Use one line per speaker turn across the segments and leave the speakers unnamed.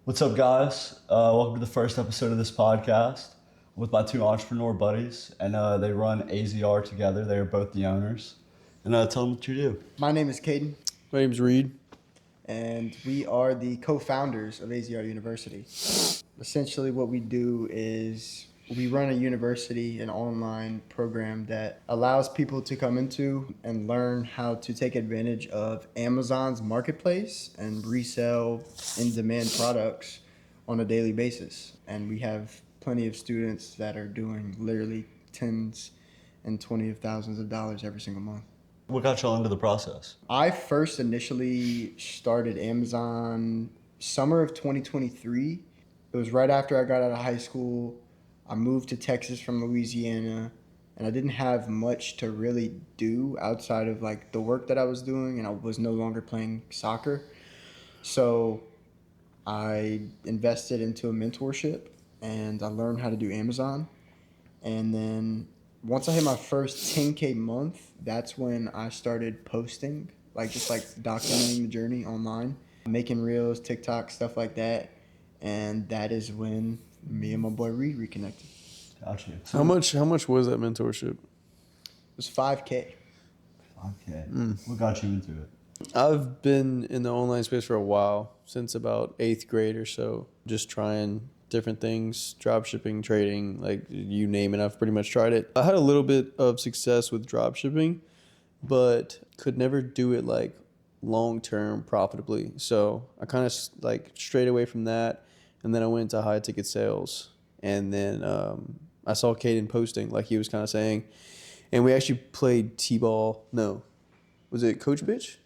What's up, guys? Welcome to the first episode of this podcast with my two entrepreneur buddies, and they run AZR together. They are both the owners. And tell them what you do.
My name is Caden,
My name's Reed.
and we are the co-founders of AZR University. Essentially, what we do is we run a university, an online program that allows people to come into and learn how to take advantage of Amazon's marketplace and resell in-demand products on a daily basis. And we have plenty of students that are doing literally tens and 20 of thousands of dollars every single month.
What got y'all into the process?
I first initially started Amazon summer of 2023. It was right after I got out of high school. I moved to Texas from Louisiana, and I didn't have much to really do outside of like the work that I was doing, and I was no longer playing soccer. So I invested into a mentorship, and I learned how to do Amazon. And then once I hit my first 10K month, that's when I started posting, just documenting the journey online, making reels, TikTok, stuff like that. And that is when me and my boy Reed reconnected.
Gotcha.
How much was that mentorship?
It was 5K.
Okay. What got you into it?
I've been in the online space for a while, since about 8th grade or so, just trying different things, drop shipping, trading, like you name it, I've pretty much tried it. I had a little bit of success with drop shipping, but could never do it like long term profitably. So I kind of strayed away from that, and then I went into high ticket sales, and then I saw Caden posting like he was kind of saying, and we actually played t-ball. No, was it coach pitch?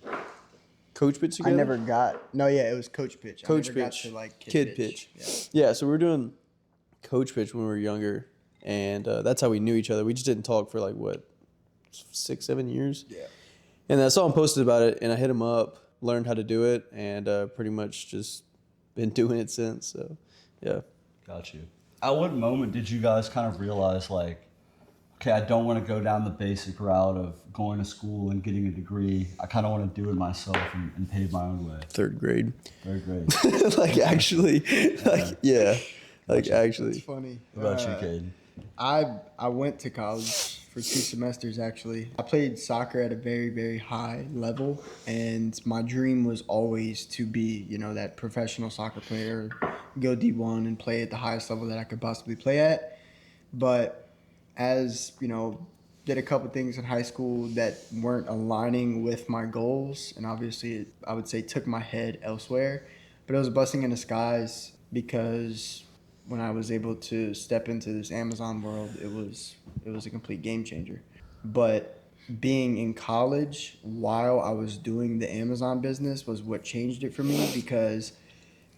Coach pitch together?
It was coach pitch.
Coach
I never
pitch.
got to like
Kid pitch. Yeah, so we were doing coach pitch when we were younger, and that's how we knew each other. We just didn't talk for 6-7 years.
Yeah.
And I saw him posted about it, and I hit him up, learned how to do it, and pretty much just been doing it since. So, yeah.
Got you. At what moment did you guys kind of realize, okay, I don't want to go down the basic route of going to school and getting a degree. I kind of want to do it myself and pave my own way.
3rd grade.
3rd grade.
Actually. Actually.
It's funny.
What about you, Caden?
I went to college for 2 semesters, actually. I played soccer at a very, very high level, and my dream was always to be, that professional soccer player, go D1 and play at the highest level that I could possibly play at. But as, did a couple things in high school that weren't aligning with my goals, and obviously I would say took my head elsewhere. But it was a blessing in disguise, because when I was able to step into this Amazon world, it was a complete game changer. But being in college while I was doing the Amazon business was what changed it for me, because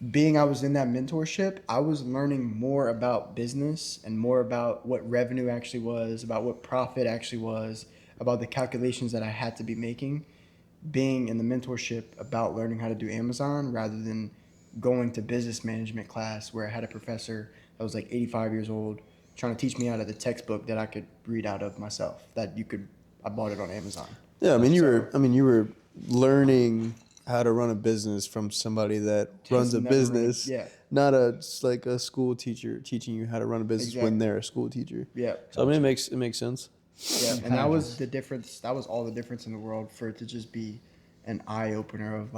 I was in that mentorship, I was learning more about business and more about what revenue actually was, about what profit actually was, about the calculations that I had to be making, being in the mentorship about learning how to do Amazon, rather than going to business management class where I had a professor that was 85 years old trying to teach me out of the textbook that I could read out of myself. I bought it on Amazon.
Yeah, you were learning how to run a business from somebody that runs a business. Not a school teacher teaching you how to run a business when they're a school teacher.
Yeah.
So it makes sense.
Yeah, and that was the difference. That was all the difference in the world, for it to just be an eye opener of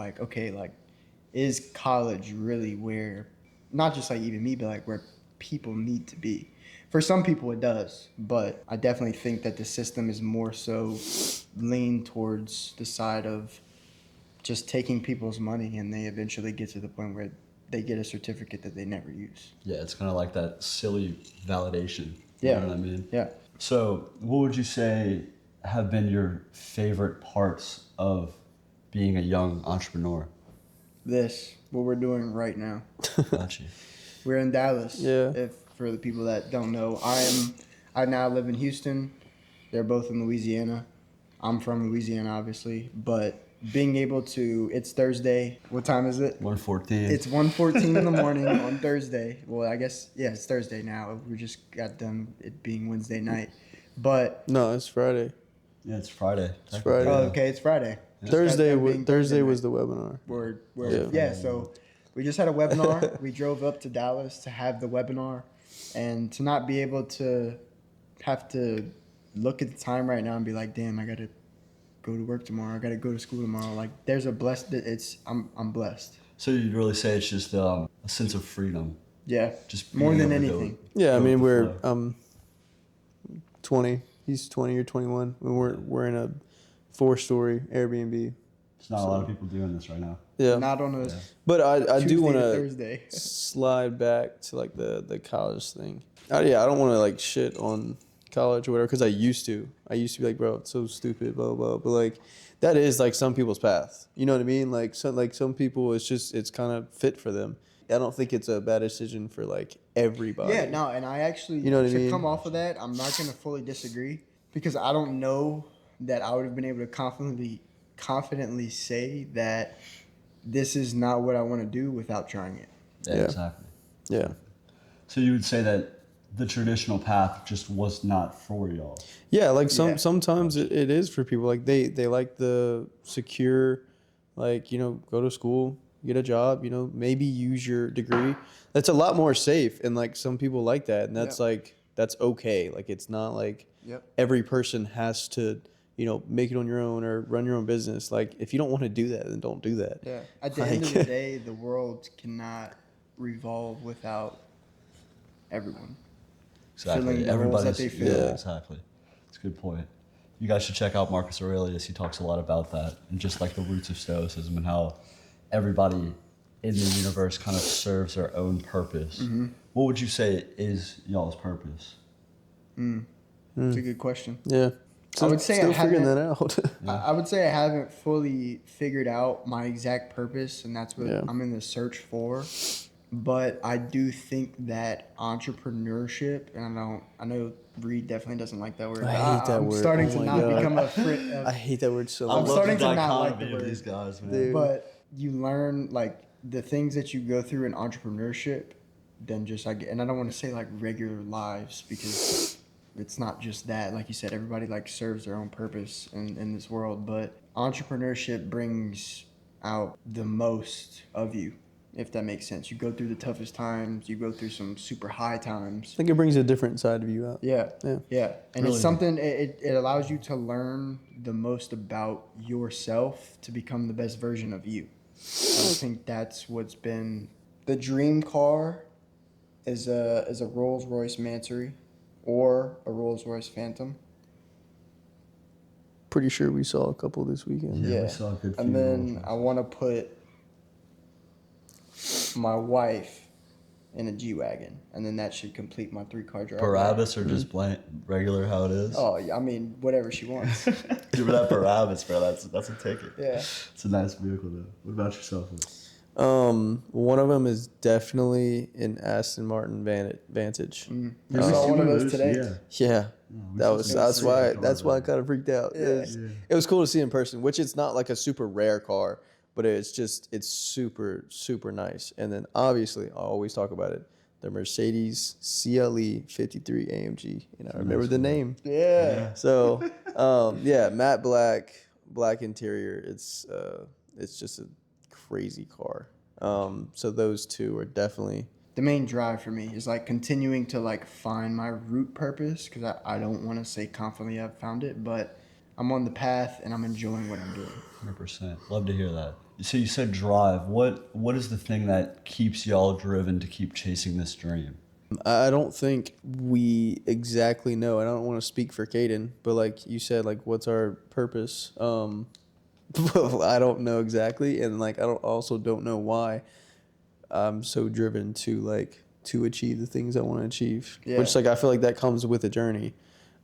is college really where, not just even me, but where people need to be? For some people it does, but I definitely think that the system is more so leaned towards the side of just taking people's money, and they eventually get to the point where they get a certificate that they never use.
Yeah, it's kind of like that silly validation.
Yeah.
You know what I mean?
Yeah.
So what would you say have been your favorite parts of being a young entrepreneur?
What we're doing right now.
Got you.
We're in Dallas.
Yeah.
For the people that don't know, I now live in Houston. They're both in Louisiana. I'm from Louisiana, obviously, but being able to, it's Thursday. What time is it?
1:14.
It's 1:14 in the morning on Thursday. Well, I guess, it's Thursday now. We just got done it being Wednesday night. But
No, it's Friday.
Yeah, it's Friday.
It's Friday.
oh, okay, it's Friday.
Thursday was the webinar.
So We just had a webinar. We drove up to Dallas to have the webinar, and to not be able to have to look at the time right now and be like, damn, I gotta go to work tomorrow. I gotta go to school tomorrow. Like, there's a blessed. I'm blessed.
So you'd really say it's just a sense of freedom.
Yeah,
Just
more
being
than
able to go-
anything.
Yeah, I
go
mean,
with the
we're
flow.
20. He's 20 or 21. We're in a 4-story Airbnb.
There's not a lot of people doing this right now.
Yeah,
Not on a
Yeah.
but I
Tuesday
do
to
want to
Thursday.
slide back to like the college thing. Yeah, I don't want to like shit on college or whatever because I used to be like, bro, it's so stupid, blah blah. But like that is like some people's path. You know what I mean? Like some people, it's kind of fit for them. I don't think it's a bad decision for like everybody.
Yeah, no, and I actually,
You know what I
to
mean?
come off of that, I'm not going to fully disagree because I don't know that I would have been able to confidently say that this is not what I want to do without trying it.
Yeah,
Yeah.
exactly.
Yeah.
So you would say that the traditional path just was not for y'all.
Yeah, like
Yeah.
sometimes it is for people. Like they like the secure, like, go to school, get a job, maybe use your degree. That's a lot more safe, and like some people like that, and that's
Yep.
like that's okay. Like it's not like
Yep.
every person has to, make it on your own or run your own business. Like if you don't want to do that, then don't do that.
Yeah. At the end of
Like-
the day, the world cannot revolve without everyone.
Exactly.
Filling the roles that they fill.
Yeah, exactly. It's a good point. You guys should check out Marcus Aurelius. He talks a lot about that and just like the roots of Stoicism and how everybody in the universe kind of serves their own purpose.
Mm-hmm.
What would you say is y'all's purpose?
It's a good question.
Yeah.
I would say
still
I
figuring
haven't-
that out.
I would say I haven't fully figured out my exact purpose, and that's what
Yeah.
I'm in the search for. But I do think that entrepreneurship, and I know Reed definitely doesn't like that word.
I
but
hate that
I'm
word.
starting
Oh
to
my
not
God.
become a
I
friend.
hate that word so
I'm
much.
starting to not like the
dichotomy of
word.
these guys, man.
Dude.
But you learn like the things that you go through in entrepreneurship, then just like, and I don't want to say like regular lives because it's not just that. Like you said, everybody like serves their own purpose in this world, but entrepreneurship brings out the most of you, if that makes sense. You go through the toughest times, you go through some super high times.
I think it brings a different side of you out.
Yeah.
Yeah.
Yeah. And
Really?
it's something, it allows you to learn the most about yourself to become the best version of you. I think that's what's been the dream car is a Rolls Royce Mansory or a Rolls Royce Phantom.
Pretty sure we saw a couple this weekend.
Yeah, we
Yeah.
saw a good few
And then
Rolls
I want to put my wife in a G-Wagon, and then that should complete my 3-car drive.
Barabbas or just blank, regular how it is?
Oh, yeah, I mean, whatever she wants.
Give her that Barabbas, bro. That's a ticket.
Yeah.
It's a nice vehicle, though. What about yourself?
One of them is definitely an Aston Martin Vantage.
We saw one of those today.
Yeah.
Yeah,
we
that
saw
was
some
that's
crazy
why
cars
that's why I
out
kind of freaked out.
Yeah.
It was cool to see in person, which it's not like a super rare car, but it's super super nice. And then obviously I always talk about it, the Mercedes CLE 53 AMG, and I remember the name.
Yeah.
So matte black interior. It's just a crazy car. So those two are definitely.
The main drive for me is like continuing to like find my root purpose because I don't want to say confidently I've found it, but I'm on the path and I'm enjoying what I'm doing.
100%. Love to hear that. So you said drive. What is the thing that keeps y'all driven to keep chasing this dream?
I don't think we exactly know. I don't want to speak for Caden, but like you said, like what's our purpose? I don't know exactly, and like also don't know why I'm so driven to achieve the things I want to achieve.
Yeah.
Which like I feel like that comes with a journey.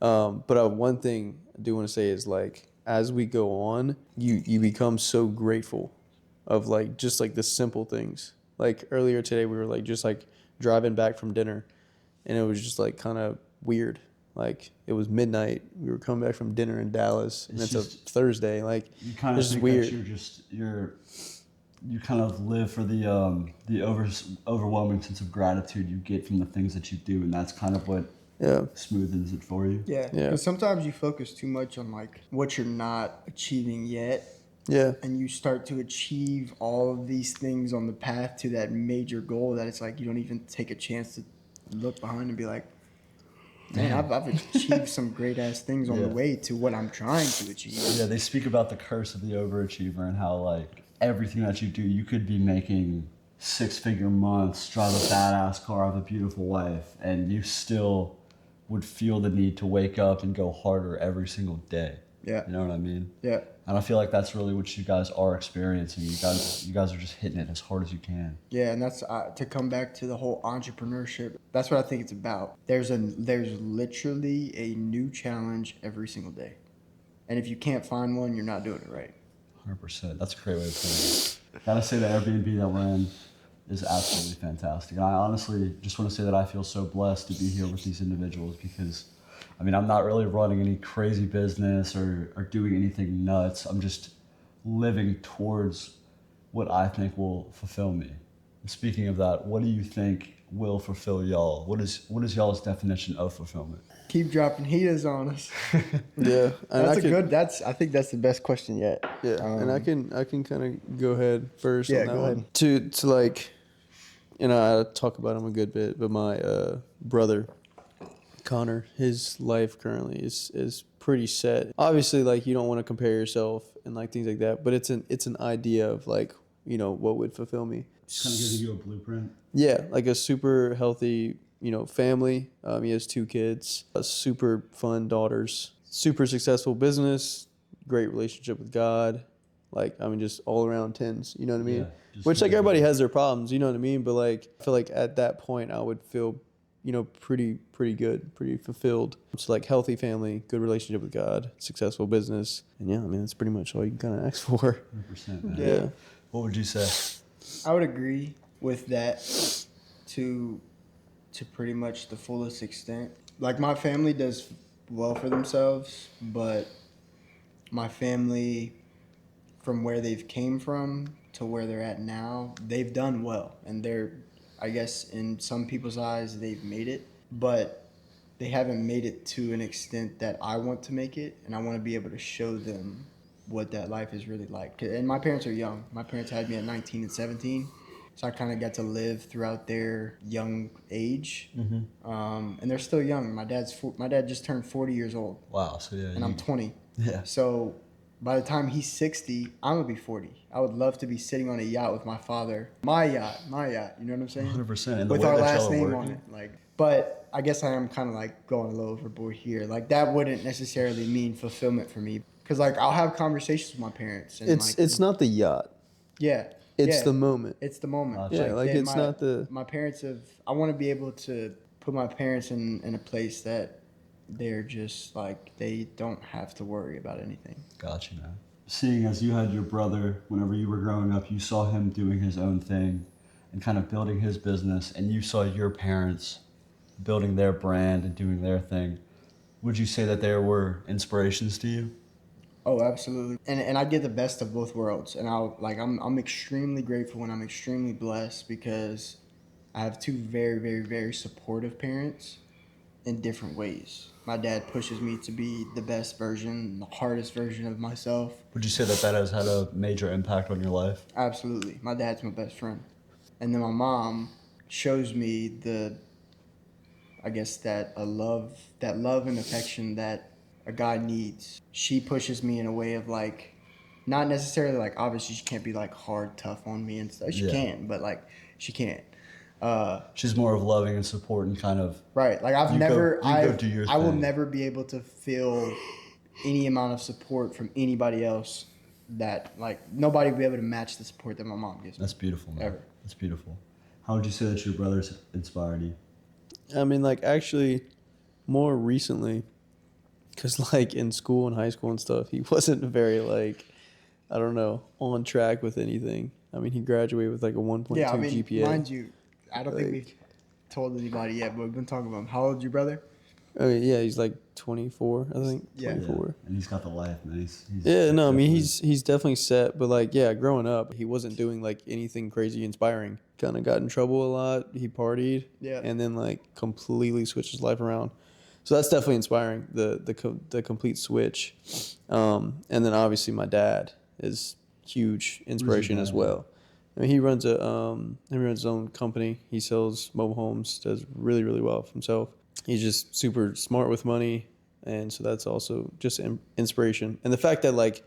But one thing I do want to say is like as we go on, you become so grateful of like just like the simple things. Like earlier today, we were like just like driving back from dinner, and it was just like kind of weird. Like it was midnight. We were coming back from dinner in Dallas, and
It's
it's a
just-
Thursday. Like
You kind of
it's
think
weird.
that you kind of live for the overwhelming sense of gratitude you get from the things that you do, and that's kind of what
Yeah.
smoothens it for you.
Yeah.
Yeah.
Because sometimes you focus too much on like what you're not achieving yet,
Yeah.
and you start to achieve all of these things on the path to that major goal that it's like you don't even take a chance to look behind and be like, man, I've achieved some great ass things on the
Yeah.
way to what I'm trying to achieve.
Yeah, they speak about the curse of the overachiever and how like everything that you do, you could be making 6-figure months, drive a badass car, have a beautiful wife, and you still would feel the need to wake up and go harder every single day.
Yeah.
You know what I mean?
Yeah.
And I feel like that's really what you guys are experiencing. You guys are just hitting it as hard as you can.
Yeah, and that's to come back to the whole entrepreneurship. That's what I think it's about. There's literally a new challenge every single day, and if you can't find one, you're not doing it right.
100%. That's a great way of putting it. Gotta say the Airbnb that we're in is absolutely fantastic. And I honestly just want to say that I feel so blessed to be here with these individuals because, I mean, I'm not really running any crazy business or doing anything nuts. I'm just living towards what I think will fulfill me. And speaking of that, what do you think will fulfill y'all? What is y'all's definition of fulfillment?
Keep dropping heaters on us.
Yeah. And
I think that's the best question yet.
Yeah, and I can kind of go ahead first
Yeah,
on that
go
one.
ahead.
To like, you know, I talk about him a good bit, but my brother, Connor, his life currently is pretty set. Obviously, like you don't want to compare yourself and like things like that, but it's an idea of like, you know, what would fulfill me.
Kind of giving you a blueprint.
Yeah, like a super healthy, you know, family. He has 2 kids, super fun daughters, super successful business, great relationship with God. Like, I mean, just all around tens, you know what I mean?
Yeah, just
Which, like,
really
everybody
good.
has their problems, you know what I mean? But, like, I feel like at that point, I would feel, you know, pretty good, pretty fulfilled. So, like, healthy family, good relationship with God, successful business. And, yeah, I mean, that's pretty much all you can kind of ask for.
100%, man.
Yeah.
What would you say?
I would agree with that to pretty much the fullest extent. Like my family does well for themselves, but my family from where they've came from to where they're at now, they've done well, and they're, I guess in some people's eyes, they've made it, but they haven't made it to an extent that I want to make it, and I want to be able to show them what that life is really like. And my parents are young. My parents had me at 19 and 17. So I kind of got to live throughout their young age, and they're still young. My dad just turned 40 years old,
Wow. So yeah.
and I'm 20.
Yeah.
So by the time he's 60, I'm gonna be 40. I would love to be sitting on a yacht with my father. My yacht. You know what I'm saying?
100%. And the
With
way
our
that
last
y'all are
name
working.
on it. Like, but I guess I am kind of like going a little overboard here. Like that wouldn't necessarily mean fulfillment for me, because like I'll have conversations with my parents. And
It's not the yacht.
Yeah.
It's
yeah.
the moment.
It's the moment.
Gotcha.
Yeah, like it's not the...
My parents have... I want to be able to put my parents in a place that they're just like, they don't have to worry about anything.
Gotcha, man. Seeing as you had your brother, whenever you were growing up, you saw him doing his own thing and kind of building his business, and you saw your parents building their brand and doing their thing. Would you say that there were inspirations to you?
Oh, absolutely. And I get the best of both worlds. And I'm extremely grateful and I'm extremely blessed because I have 2 very, very, very supportive parents in different ways. My dad pushes me to be the best version, the hardest version of myself.
Would you say that that has had a major impact on your life?
Absolutely. My dad's my best friend. And then my mom shows me that love and affection that a guy needs. She pushes me in a way of like, not necessarily like, obviously she can't be like hard, tough on me and stuff. She
Yeah.
can, but like she can't.
She's more of loving and support and kind of...
Right. Like
You go do your
I will
thing.
never be able to feel any amount of support from anybody else that like nobody will be able to match the support that my mom gives me.
That's beautiful, man.
Ever.
That's beautiful. How would you say that your brothers inspired you?
I mean, like, actually, more recently, because, like, in school and high school and stuff, he wasn't very, like, I don't know, on track with anything. I mean, he graduated with, like, a 1.2
Yeah, I mean,
GPA.
mind you, I don't think we've told anybody yet, but we've been talking about him. How old's your brother?
I mean, yeah, he's, like, 24, I think.
Yeah.
24.
And he's got the life, man. He's
Yeah, no, I mean,
definitely-
he's definitely set, but, like, yeah, growing up, he wasn't doing, like, anything crazy inspiring. Kind of got in trouble a lot. He partied.
Yeah.
And then, like, completely switched his life around. So that's definitely inspiring, the complete switch. And then obviously my dad. is huge inspiration as
dad?
well. I mean, he runs his own company. He sells mobile homes, does really, really well for himself. He's just super smart with money, and so that's also just inspiration. And the fact that like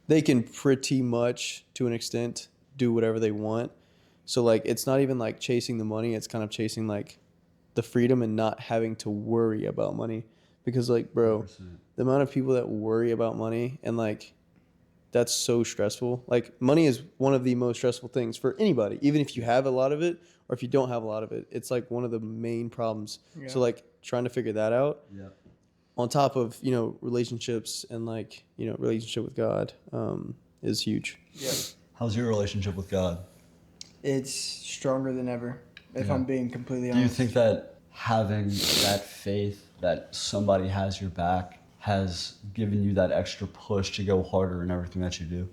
they can pretty much to an extent do whatever they want. So like it's not even like chasing the money, it's kind of chasing like the freedom and not having to worry about money. Because like, bro,
100%.
the amount of people that worry about money and like that's so stressful. Like money is one of the most stressful things for anybody, even if you have a lot of it or if you don't have a lot of it. It's like one of the main problems.
Yeah.
So like trying to figure that out
Yeah.
on top of, you know, relationships and like, you know, relationship with God is huge.
Yeah.
How's your relationship with God?
It's stronger than ever, if
Yeah.
I'm being completely
Do you
honest.
think that having that faith that somebody has your back has given you that extra push to go harder in everything that you do?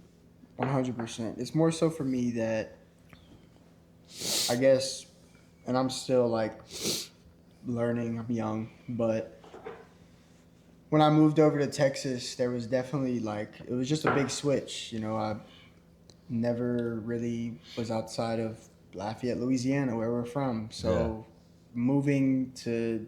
100%. It's more so for me that I guess, and I'm still like learning, I'm young, but when I moved over to Texas, there was definitely like, it was just a big switch. You know, I never really was outside of Lafayette, Louisiana, where we're from. So moving to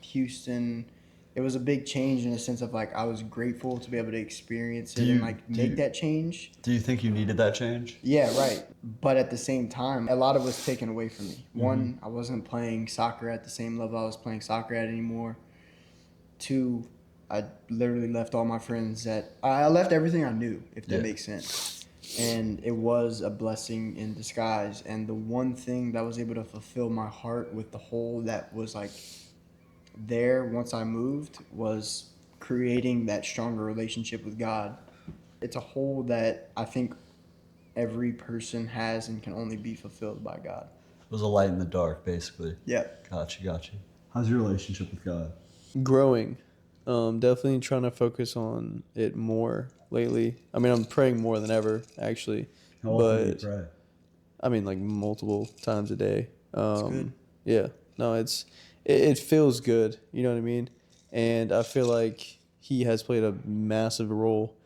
Houston, it was a big change in the sense of like I was grateful to be able to experience it and like make that change.
Do you think you needed that change?
Yeah, right. But at the same time, a lot of was taken away from me. One, I wasn't playing soccer at the same level I was playing soccer at anymore. Two, I literally left all my friends that I left everything I knew, if that
Yeah.
makes sense. And it was a blessing in disguise. And the one thing that was able to fulfill my heart with the hole that was like there once I moved was creating that stronger relationship with God. It's a hole that I think every person has and can only be fulfilled by God.
It was a light in the dark, basically.
Yeah.
Gotcha. How's your relationship with God?
Growing. Definitely trying to focus on it more lately. I mean, I'm praying more than ever, actually.
How often do you
But
pray?
I mean, like multiple times a day.
good.
Yeah. No, it feels good. You know what I mean? And I feel like he has played a massive role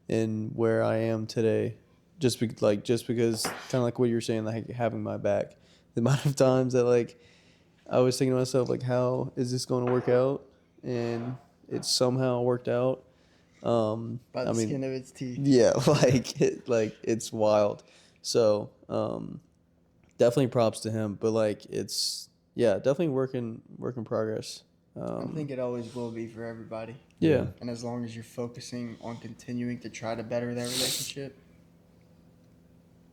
in where I am today. Just because kind of like what you were saying, like having my back. The amount of times that like I was thinking to myself, like, how is this going to work out? And it somehow worked out.
By
I
the
mean,
skin of its teeth.
yeah, like it's wild. So definitely props to him. But like it's definitely work in progress.
I think it always will be for everybody.
Yeah.
And as long as you're focusing on continuing to try to better that relationship,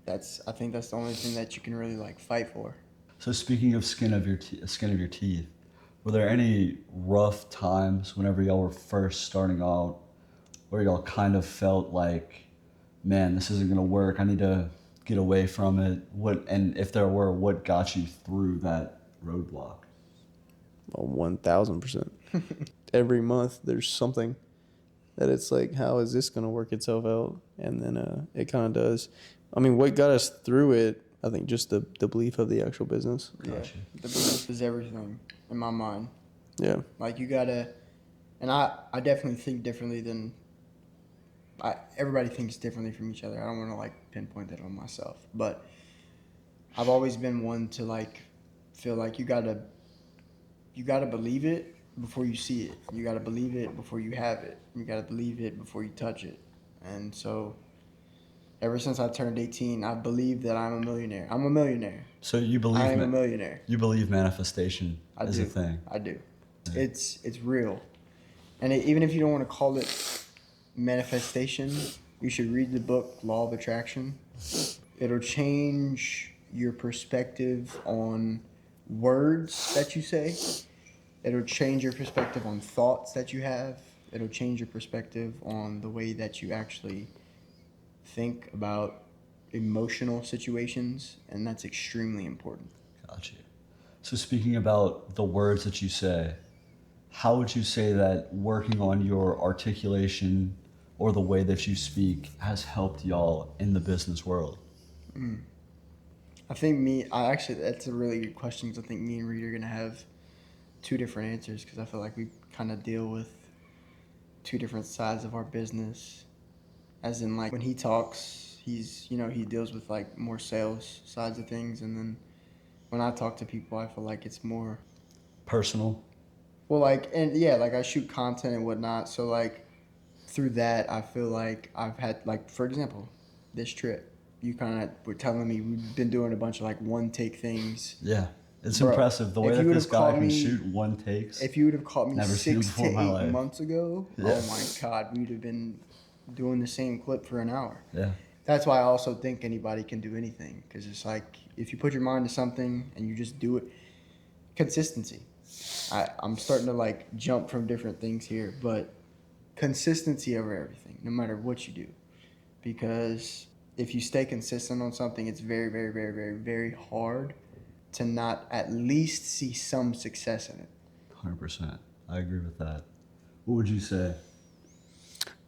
I think that's the only thing that you can really like fight for.
So speaking of skin of your teeth, were there any rough times whenever y'all were first starting out, where y'all kind of felt like, man, this isn't gonna work. I need to get away from it. And if there were, what got you through that roadblock?
Well, 1,000%. Every month there's something that it's like, how is this gonna work itself out? And then it kind of does. I mean, what got us through it? I think just the belief of the actual business.
Yeah.
Gotcha.
The belief is everything in my mind.
Yeah.
Like you gotta, and I definitely think differently than, everybody thinks differently from each other. I don't want to like pinpoint that on myself, but I've always been one to like feel like you gotta believe it before you see it. You gotta believe it before you have it. You gotta believe it before you touch it. And so ever since I turned 18, I believe that I'm a millionaire. I'm a millionaire.
So you believe
I am a millionaire.
You believe manifestation is
do.
a thing.
I do. It's real. And even if you don't want to call it manifestation, you should read the book Law of Attraction. It'll change your perspective on words that you say. It'll change your perspective on thoughts that you have. It'll change your perspective on the way that you actually think about emotional situations, and that's extremely important.
Gotcha. So speaking about the words that you say, how would you say that working on your articulation or the way that you speak has helped y'all in the business world?
I think that's a really good question, because I think me and Reed are going to have two different answers, because I feel like we kind of deal with two different sides of our business. As in, like, when he talks, he deals with, like, more sales sides of things. And then when I talk to people, I feel like it's more,
Personal.
well, like, and yeah, like, I shoot content and whatnot. So, like, through that, I feel like I've had, like, for example, this trip, you kind of were telling me we've been doing a bunch of, like, one take things.
Yeah. It's
Bro,
impressive the way
if you
that
would
this
have
guy
caught
can
me,
shoot one takes.
if you would have caught me
Never seen him
6 to
before in my
8
life.
months ago,
Yeah.
oh my God, we'd have been doing the same clip for an hour.
Yeah.
That's why I also think anybody can do anything, because it's like if you put your mind to something and you just do it, consistency. I'm starting to like jump from different things here, but consistency over everything, no matter what you do, because if you stay consistent on something, it's very, very, very, very, very hard to not at least see some success in it.
100%. I agree with that. What would you say?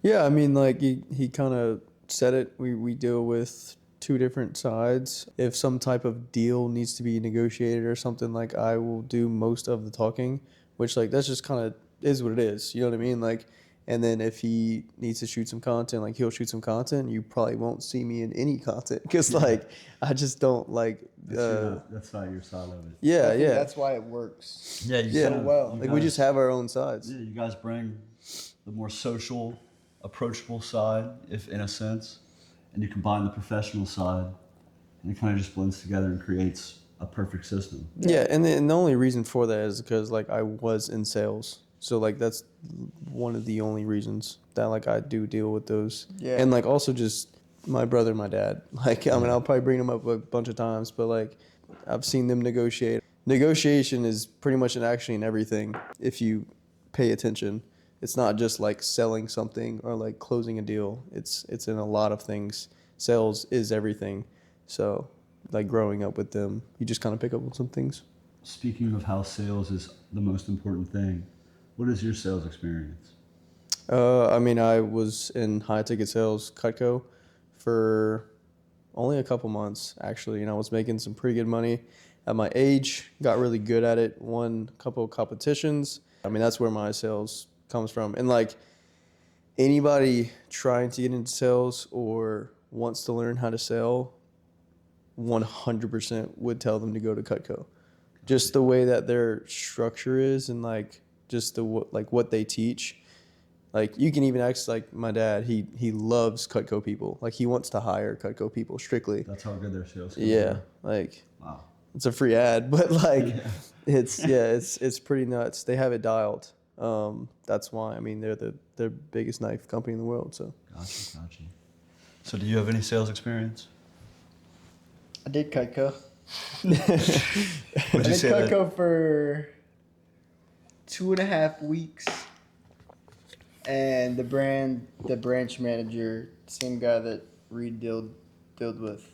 Yeah, I mean, like he kind of said it. We deal with two different sides. If some type of deal needs to be negotiated or something, like I will do most of the talking, which like that's just kind of is what it is. You know what I mean? Like, and then if he needs to shoot some content, like he'll shoot some content. You probably won't see me in any content because like I just don't like.
That's not your side of it.
Yeah,
I think
yeah,
that's why it works.
Yeah, you
Yeah.
kind of,
well.
you
like we
guys-
just have our own sides.
Yeah, you guys bring the more social, approachable side, if in a sense, and you combine the professional side, and it kind of just blends together and creates a perfect system.
Yeah, and the only reason for that is because like I was in sales, so like that's one of the only reasons that like I do deal with those.
Yeah.
And like also just my brother and my dad. Like I mean I'll probably bring them up a bunch of times, but like I've seen them negotiate. Negotiation is pretty much actually in everything if you pay attention. It's not just like selling something or like closing a deal. It's in a lot of things. Sales is everything. So like growing up with them, you just kind of pick up on some things.
Speaking of how sales is the most important thing, what is your sales experience?
I mean, I was in high ticket sales, Cutco, for only a couple months actually, and I was making some pretty good money at my age. Got really good at it. Won a couple of competitions. I mean, that's where my sales comes from. And like anybody trying to get into sales or wants to learn how to sell, 100% would tell them to go to Cutco. Just the way that their structure is and like just like what they teach. Like you can even ask like my dad, he loves Cutco people. Like he wants to hire Cutco people strictly.
That's how good their sales skills
Yeah,
are.
like
Wow.
it's a free ad, but like
Yeah.
it's pretty nuts. They have it dialed. That's why I mean they're the biggest knife company in the world. So
Gotcha. So do you have any sales experience?
I did Cutco.
Would
I
you
did
say that?
Cutco for 2.5 weeks, and the branch manager, same guy that Reed dealt with,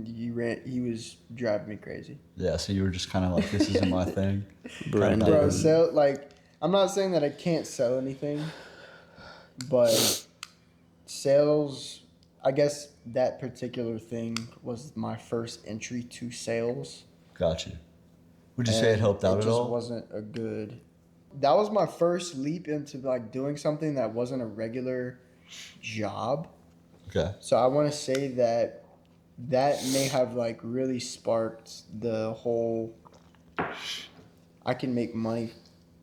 he was driving me crazy.
Yeah, so you were just kind of like, this isn't my thing.
Brand
Kinda
Bro,
thought-
sell, like, I'm not saying that I can't sell anything, but sales, I guess that particular thing was my first entry to sales.
Gotcha. Would you say it helped out
It
at
just
all?
wasn't a good. That was my first leap into like doing something that wasn't a regular job.
Okay.
So I want to say that may have like really sparked the whole I can make money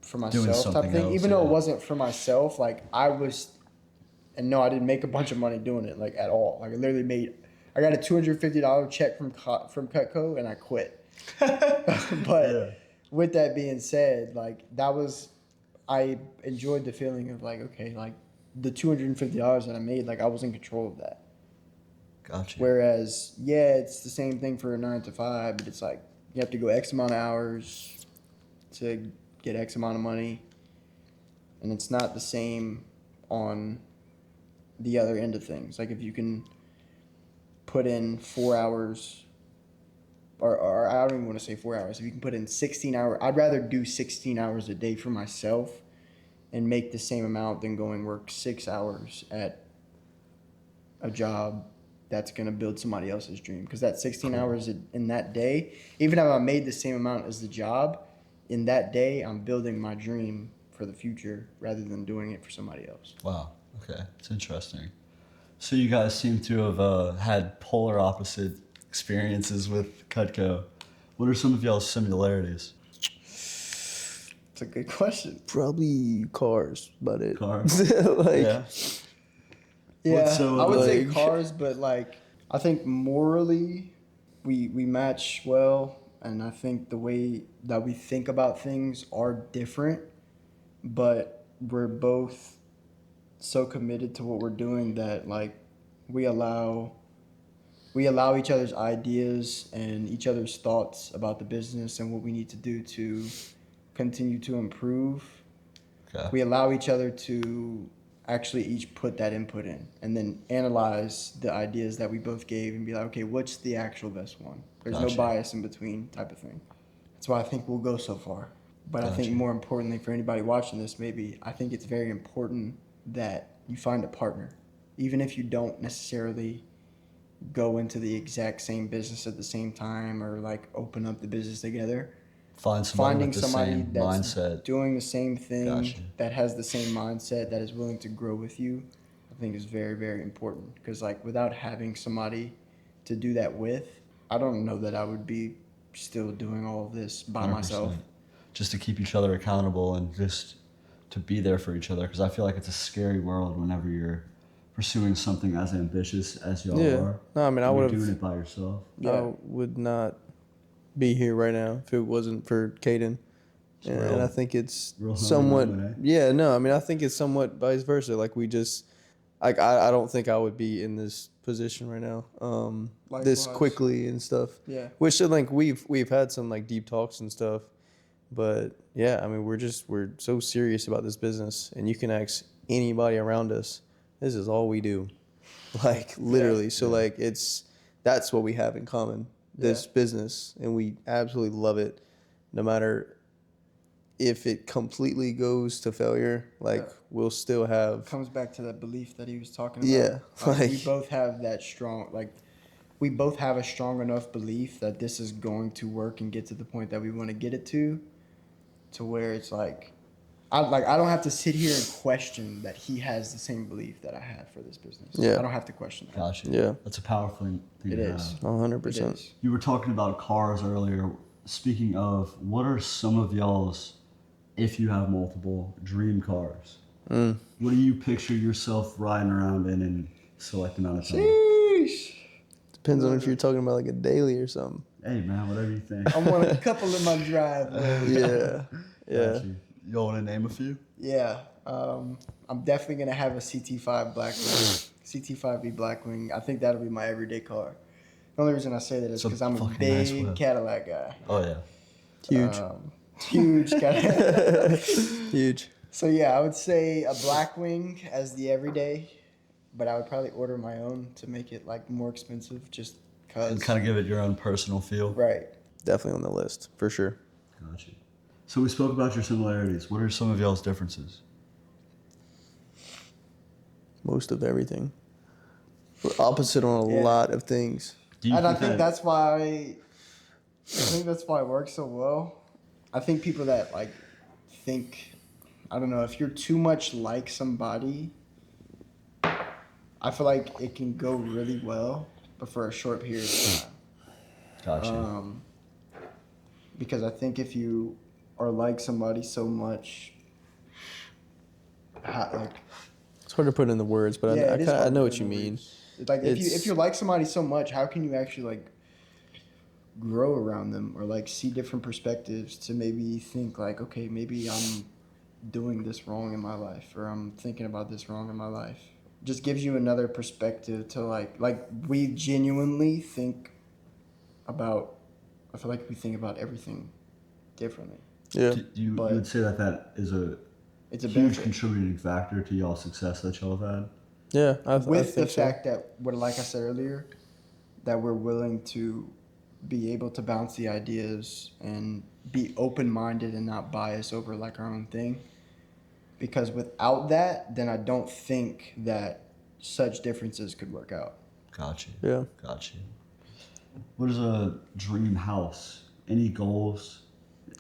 for
Doing
myself type
something
thing.
else,
Even though
yeah.
it wasn't for myself, like I was, and no, I didn't make a bunch of money doing it like at all. Like I literally I got a $250 check from Cutco and I quit. But
Yeah.
with that being said, like I enjoyed the feeling of like, okay, like the $250 that I made, like I was in control of that.
Gotcha.
Whereas, yeah, it's the same thing for a 9 to 5, but it's like you have to go X amount of hours to get X amount of money, and it's not the same on the other end of things. Like if you can put in 4 hours, or I don't even want to say 4 hours. If you can put in 16 hours, I'd rather do 16 hours a day for myself and make the same amount than going work 6 hours at a job that's going to build somebody else's dream. Because that 16 hours in that day, even if I made the same amount as the job, in that day, I'm building my dream for the future rather than doing it for somebody else.
Wow. Okay. It's interesting. So you guys seem to have had polar opposite experiences with Cutco. What are some of y'all's similarities?
It's a good question.
Probably cars, about it.
Cars?
Like,
Yeah.
Yeah,
So,
I would say
like-
cars, but like I think morally, we match well, and I think the way that we think about things are different, but we're both so committed to what we're doing that like we allow each other's ideas and each other's thoughts about the business and what we need to do to continue to improve.
Okay.
We allow each other to actually each put that input in and then analyze the ideas that we both gave and be like, okay, what's the actual best one? There's
Gotcha.
no bias in between type of thing. That's why I think we'll go so far. But I think
Gotcha.
more importantly for anybody watching this, maybe I think it's very important that you find a partner. Even if you don't necessarily go into the exact same business at the same time or like open up the business together.
Find somebody
Finding
with the
somebody
same
that's
mindset.
doing the same thing,
Gotcha.
that has the same mindset, that is willing to grow with you, I think is very, very important. Because like without having somebody to do that with, I don't know that I would be still doing all of this by
100%.
myself.
Just to keep each other accountable and just to be there for each other. Because I feel like it's a scary world whenever you're pursuing something as ambitious as y'all
Yeah.
are.
No, I mean, I
and you're
would
doing
have.
it by yourself.
Yeah.
I would not be here right now if it wasn't for Caden.
It's
And
real-
I think it's
real humbling
somewhat,
moment, eh?
yeah, no, I mean, I think it's somewhat vice versa. Like we just, like I don't think I would be in this position right now, this
Likewise.
quickly and stuff.
Yeah.
Which like we've had some like deep talks and stuff, but yeah, I mean we're so serious about this business, and you can ask anybody around us. This is all we do, like literally. So like that's what we have in common. This business, and we absolutely love it, no matter if it completely goes to failure. Like
Yeah.
we'll still have.
Comes back to that belief that he was talking about.
Yeah,
Like, we
like-
both have that strong, like, we both have a strong enough belief that this is going to work and get to the point that we want to get it to where it's like, I don't have to sit here and question that he has the same belief that I have for this business.
Yeah.
I don't have to question that.
Gotcha.
Yeah.
That's a powerful thing
It
to
is.
have.
100%.
It is.
You were talking about cars earlier. Speaking of, what are some of y'all's, if you have multiple, dream cars? What do you picture yourself riding around in a select amount of time?
Sheesh.
Depends on if you're talking about like a daily or something.
Hey man, whatever you think.
I want a couple in my driveway.
Yeah. Yeah.
Got you. You want to name a few?
Yeah, I'm definitely gonna have a CT5 Blackwing, CT5B Blackwing. I think that'll be my everyday car. The only reason I say that is
It's a
because I'm a
fucking
big
nice whip.
Cadillac guy.
Oh yeah.
Huge.
Huge Cadillac.
Huge.
So yeah, I would say a Blackwing as the everyday, but I would probably order my own to make it like more expensive, just cause.
And kind of give it your own personal feel.
Right.
Definitely on the list for sure.
Got you. So we spoke about your similarities. What are some of y'all's differences?
Most of everything. We're opposite on a
Yeah.
lot of things.
Do you
And I think
that-
that's why. I think that's why it works so well. I think people that like think, I don't know, if you're too much like somebody, I feel like it can go really well, but for a short period of time.
Gotcha.
Because I think if you are like somebody so much, like
It's hard to put into words, but
it is
I
hard
know
to
what
put
you
into
mean.
words. Like if
It's-
you like somebody so much, how can you actually like grow around them or like see different perspectives to maybe think like, okay, maybe I'm doing this wrong in my life or I'm thinking about this wrong in my life. Just gives you another perspective to like we genuinely think about. I feel like we think about everything differently.
Yeah.
You
but-
would say that is a
It's a
huge
benefit.
contributing factor to y'all's success that y'all have had.
Yeah. I
With the
think so.
fact that, like I said earlier, that we're willing to be able to bounce the ideas and be open-minded and not bias over like our own thing. Because without that, then I don't think that such differences could work out.
Got you.
Yeah.
Got you. What is a dream house? Any goals?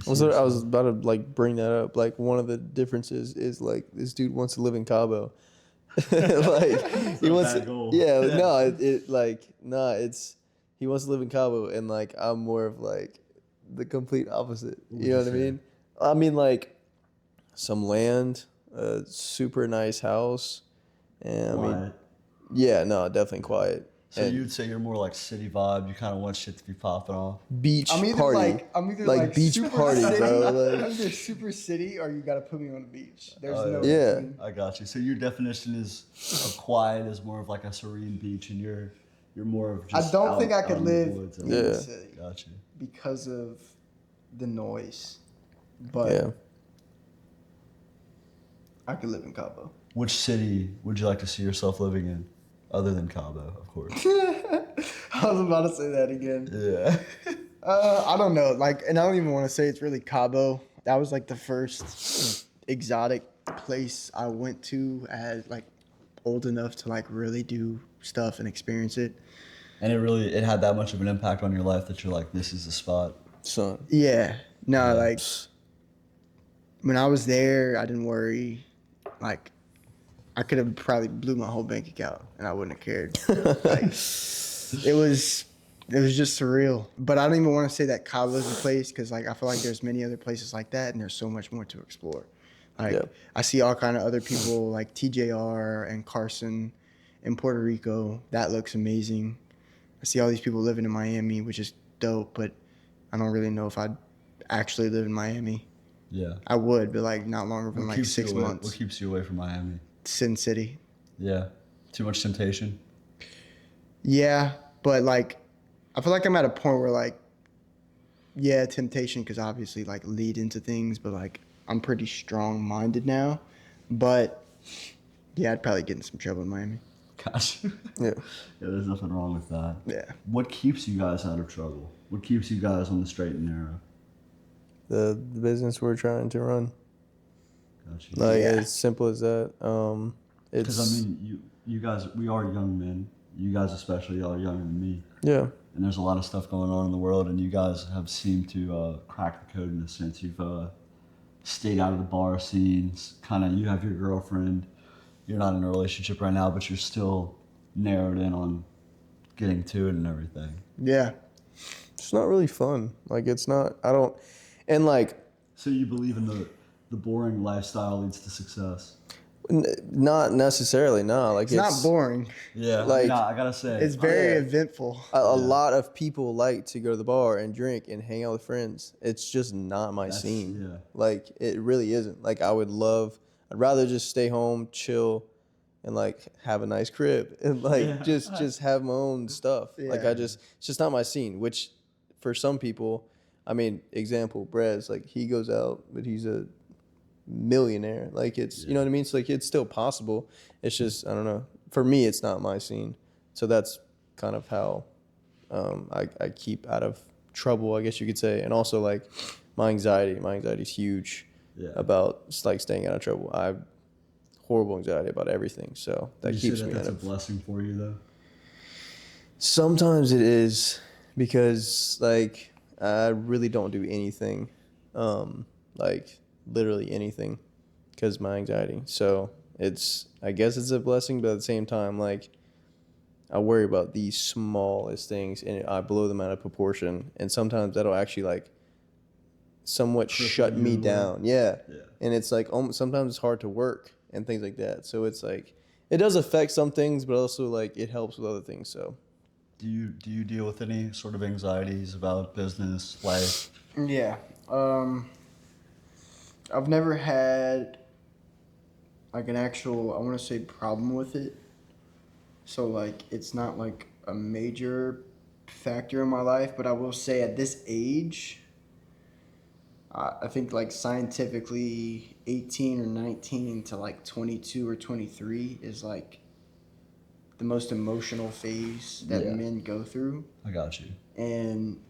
I was about to like bring that up. Like one of the differences is like this dude wants to live in Cabo. Like he wants
bad goal.
yeah,
Yeah.
no, it's he wants to live in Cabo, and like I'm more of like the complete opposite. You know what I mean? I mean like some land, a super nice house, and I mean
Quiet.
yeah, no, definitely quiet.
So
And
you'd say you're more like city vibe. You kind of want shit to be popping off.
beach
I'm either
party.
I'm either
Like
like
beach
super
party,
city,
bro, like-
I'm either super city, or you gotta put me on the beach. There's
Oh,
no
yeah.
between.
I got you. So your definition is of quiet is more of like a serene beach, and you're more of
I
just.
don't think I could
out in the
live
woods.
in
Yeah.
the city
Got you.
because of the noise, but
Yeah.
I could live in Cabo.
Which city would you like to see yourself living in, other than Cabo, of course?
I was about to say that again.
Yeah.
I don't know. Like, and I don't even want to say it's really Cabo. That was like the first exotic place I went to as like old enough to like really do stuff and experience it.
And it had that much of an impact on your life that you're like, this is the spot.
Son.
Yeah. No,
Yeah.
like when I was there, I didn't worry. Like, I could have probably blew my whole bank account and I wouldn't have cared. Like, it was just surreal. But I don't even want to say that Cabo's the place because like I feel like there's many other places like that and there's so much more to explore. Like
Yeah.
I see all kind of other people like TJR and Carson in Puerto Rico. That looks amazing. I see all these people living in Miami, which is dope, but I don't really know if I'd actually live in Miami.
Yeah.
I would, but like not longer than like
keeps
6
you away,
months.
What keeps you away from Miami?
Sin City.
Yeah. Too much temptation?
Yeah, but like I feel like I'm at a point where like yeah, temptation because obviously like lead into things, but like I'm pretty strong-minded now. But yeah, I'd probably get in some trouble in Miami.
Gosh.
Yeah.
Yeah, there's nothing wrong with that.
Yeah.
What keeps you guys out of trouble? What keeps you guys on the straight and narrow?
The business we're trying to run.
Gotcha.
Like
Yeah.
as simple as that. It's
Because I mean, you guys, we are young men. You guys especially are younger than me,
yeah.
and there's a lot of stuff going on in the world. And you guys have seemed to crack the code in a sense. You've stayed out of the bar scenes. Kind of, you have your girlfriend. You're not in a relationship right now, but you're still narrowed in on getting to it and everything.
Yeah.
It's not really fun. Like it's not. I don't. And like
So you believe in the boring lifestyle leads to success?
not necessarily. No. Like
It's not boring.
Yeah.
Like-
nah, I gotta say.
It's very
Yeah.
eventful.
A lot of people like to go to the bar and drink and hang out with friends. It's just not my
That's-
scene.
yeah.
Like it really isn't. Like I'd rather just stay home, chill, and like have a nice crib and like
Yeah.
just have my own stuff. Like
Yeah.
it's just not my scene. Which for some people, I mean, example, Brez, like he goes out, but he's a millionaire. Like it's you know what I mean. So like it's still possible. It's just I don't know. For me, it's not my scene. So that's kind of how I keep out of trouble, I guess you could say. And also like my anxiety is huge
Yeah.
about like staying out of trouble. I have horrible anxiety about everything. So that
Would you
keeps
say
me
that
out
that's a
of.
blessing for you though.
Sometimes it is because like I really don't do anything, like literally anything, because my anxiety. So I guess it's a blessing, but at the same time, like I worry about the smallest things and I blow them out of proportion, and sometimes that'll actually like somewhat
Cripple
shut
you
me
in a way.
down. Yeah,
Yeah.
and it's like sometimes it's hard to work and things like that. So it's like it does affect some things, but also like it helps with other things. So.
Do you deal with any sort of anxieties about business, life?
Yeah. I've never had like an actual, I want to say, problem with it. So like it's not like a major factor in my life, but I will say at this age, I think like scientifically 18 or 19 to like 22 or 23 is like the most emotional phase that
Yeah.
men go through.
I got you.
And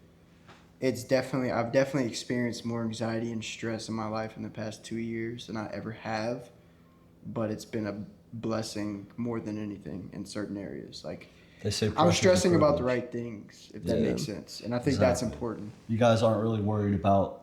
I've definitely experienced more anxiety and stress in my life in the past 2 years than I ever have, but it's been a blessing more than anything in certain areas. Like
They say
I'm
pressure's a
stressing about the
privilege.
right things, if that
Yeah.
makes sense, and I think that's
Exactly.
important.
You guys aren't really worried about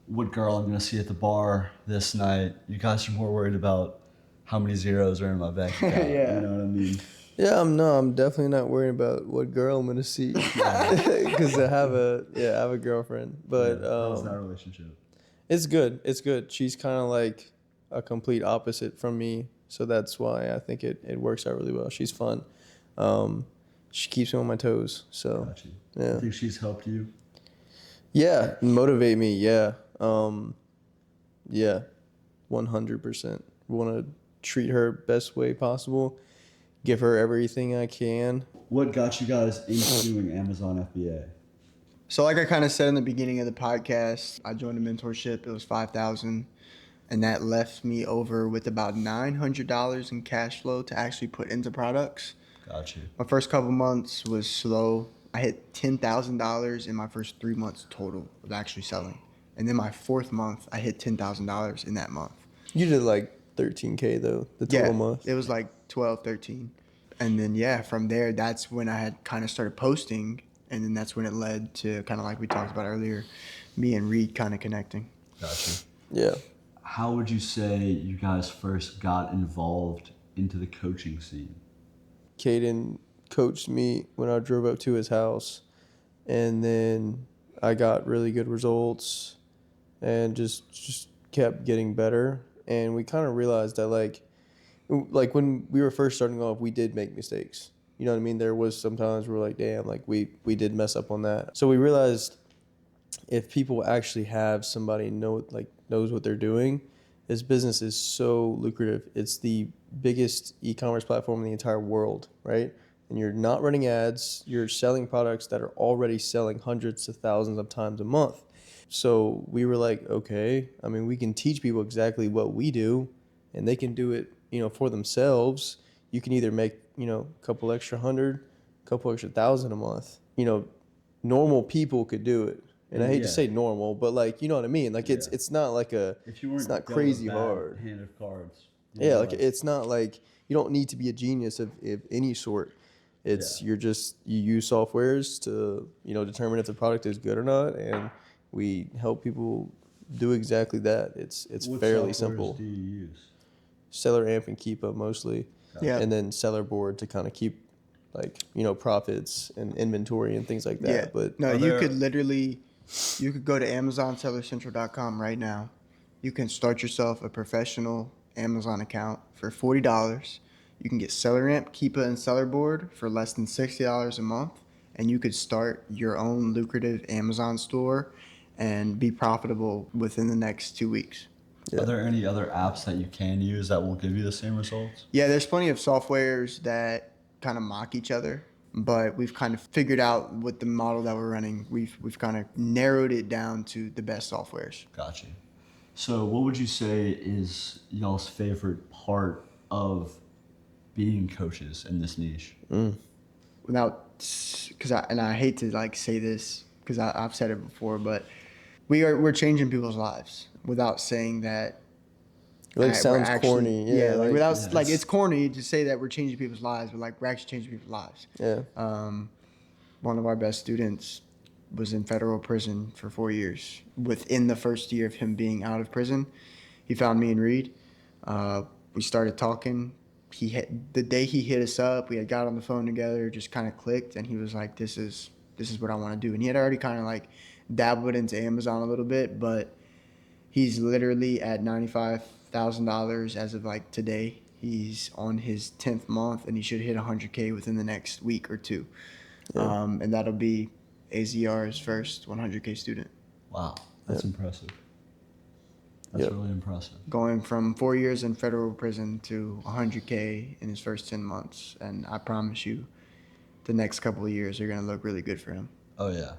what girl I'm gonna see at the bar this night. You guys are more worried about how many zeros are in my bank account.
Yeah.
You know what I mean?
Yeah, I'm definitely not worried about what girl I'm gonna see because I have a girlfriend. But
Yeah. How's that relationship?
it's good. It's good. She's kind of like a complete opposite from me, so that's why I think it works out really well. She's fun. She keeps me on my toes. So
Got you.
yeah.
I think she's helped you.
Yeah, motivate me. Yeah. Yeah, 100%. Want to treat her best way possible. Give her everything I can.
What got you guys into doing Amazon FBA?
So like I kind of said in the beginning of the podcast, I joined a mentorship. It was 5,000, and that left me over with about $900 in cash flow to actually put into products.
Got you.
My first couple months was slow. I hit $10,000 in my first 3 months total of actually selling. And then my fourth month, I hit $10,000 in that month.
You did like 13K though, the total month.
It was like 12, 13. And then, yeah, from there, that's when I had kind of started posting. And then that's when it led to kind of like we talked about earlier, me and Reed kind of connecting.
Got you.
Yeah.
How would you say you guys first got involved into the coaching scene?
Caden coached me when I drove up to his house, and then I got really good results and just kept getting better. And we kind of realized that like when we were first starting off, we did make mistakes. You know what I mean? There was sometimes we're like, damn, like we did mess up on that. So we realized if people actually have somebody knows what they're doing, this business is so lucrative. It's the biggest e-commerce platform in the entire world, right? And you're not running ads. You're selling products that are already selling hundreds of thousands of times a month. So we were like, okay, I mean, we can teach people exactly what we do, and they can do it, for themselves. You can either make, a couple extra hundred, couple extra thousand a month. Normal people could do it. And I hate to say normal, but like, you know what I mean? Like it's not like
If you weren't
it's not
dealt a
crazy
bad
hard.
hand of cards.
Yeah, like it's not like you don't need to be a genius of any sort. It's you use softwares to, determine if the product is good or not, and we help people do exactly that. It's
what
fairly
softwares
simple.
do you use?
Seller Amp and Keepa mostly.
Yeah.
And then Seller Board to kind of keep like, profits and inventory and things like that.
Yeah.
But
No, you could go to AmazonSellerCentral.com right now. You can start yourself a professional Amazon account for $40. You can get Seller Amp, Keepa, and Seller Board for less than $60 a month. And you could start your own lucrative Amazon store and be profitable within the next 2 weeks.
Yeah.
Are there any other apps that you can use that will give you the same results?
Yeah, there's plenty of softwares that kind of mock each other, but we've kind of figured out with the model that we're running, we've kind of narrowed it down to the best softwares.
Gotcha. So what would you say is y'all's favorite part of being coaches in this niche?
I hate to like say this because I've said it before, but we're changing people's lives without saying that.
It sounds corny. Yeah,
like it's corny to say that we're changing people's lives, but like we're actually changing people's lives.
Yeah.
One of our best students was in federal prison for 4 years. Within the first year of him being out of prison, he found me and Reed. We started talking. The day he hit us up, we had got on the phone together, just kind of clicked, and he was like, "This is what I want to do." And he had already kind of like dabbled into Amazon a little bit, but he's literally at $95,000 as of like today. He's on his 10th month, and he should hit 100K within the next week or two.
Yeah.
And that'll be AZR's first 100K student.
Wow, that's impressive. That's really impressive.
Going from 4 years in federal prison to 100K in his first 10 months. And I promise you, the next couple of years are going to look really good for him.
Oh, yeah.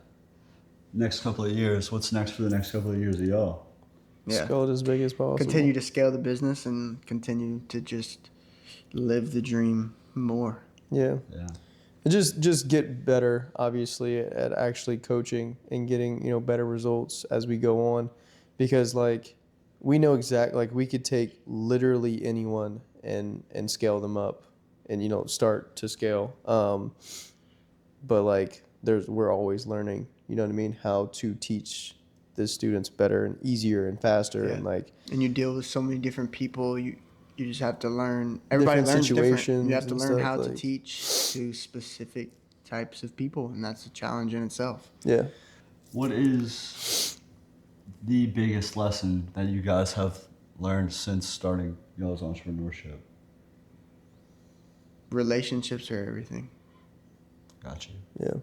Next couple of years, what's next for the next couple of years of y'all?
Yeah.
Scale it as big as possible.
Continue to scale the business and continue to just live the dream more.
Yeah.
Yeah.
And just get better, obviously, at actually coaching and getting, better results as we go on. Because, like, we know like, we could take literally anyone and scale them up and, start to scale. But, like, we're always learning, you know what I mean, how to teach the students better and easier and faster.
Yeah.
And, like...
And you deal with so many different people. You just have to learn. Everybody
Different
learns different.
situations
You have to
and
learn
stuff,
how to
like-
teach to specific types of people, and that's a challenge in itself.
Yeah.
What is the biggest lesson that you guys have learned since starting y'all's entrepreneurship?
Relationships are everything.
Got you.
Yeah.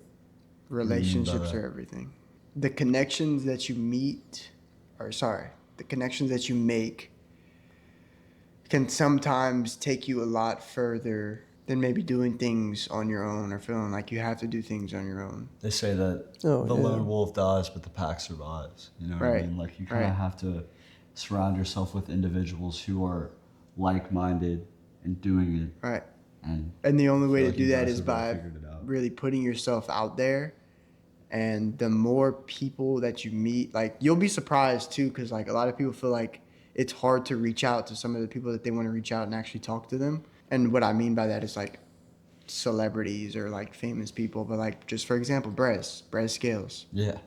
Relationships
that?
are everything. The connections that you meet, the connections that you make can sometimes take you a lot further than maybe doing things on your own or feeling like you have to do things on your own.
They say that
Oh,
the
yeah.
lone wolf dies, but the pack survives. You know what I
Right.
mean? Like you kind of
Right.
have to surround yourself with individuals who are like-minded and doing it.
Right.
And
the only way
feel
to
like
do
you
that
guys
is
have really
by
figured it out.
really putting yourself out there. And the more people that you meet, like you'll be surprised too, because like a lot of people feel like it's hard to reach out to some of the people that they want to reach out and actually talk to them. And what I mean by that is like celebrities or like famous people, but like just for example, Brez Scales.
Yeah.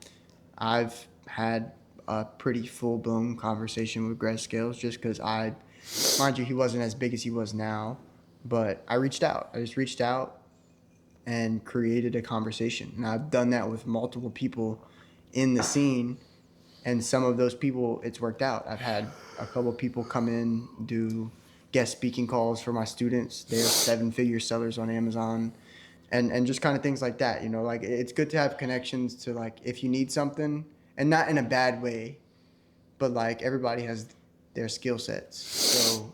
I've had a pretty full blown conversation with Brez Scales just because mind you, he wasn't as big as he was now, but I reached out. I just reached out and created a conversation. And I've done that with multiple people in the scene, and some of those people, it's worked out. I've had a couple of people come in, do guest speaking calls for my students. They're 7-figure sellers on Amazon, and just kind of things like that. You know, like it's good to have connections to like if you need something, and not in a bad way, but like everybody has their skill sets. So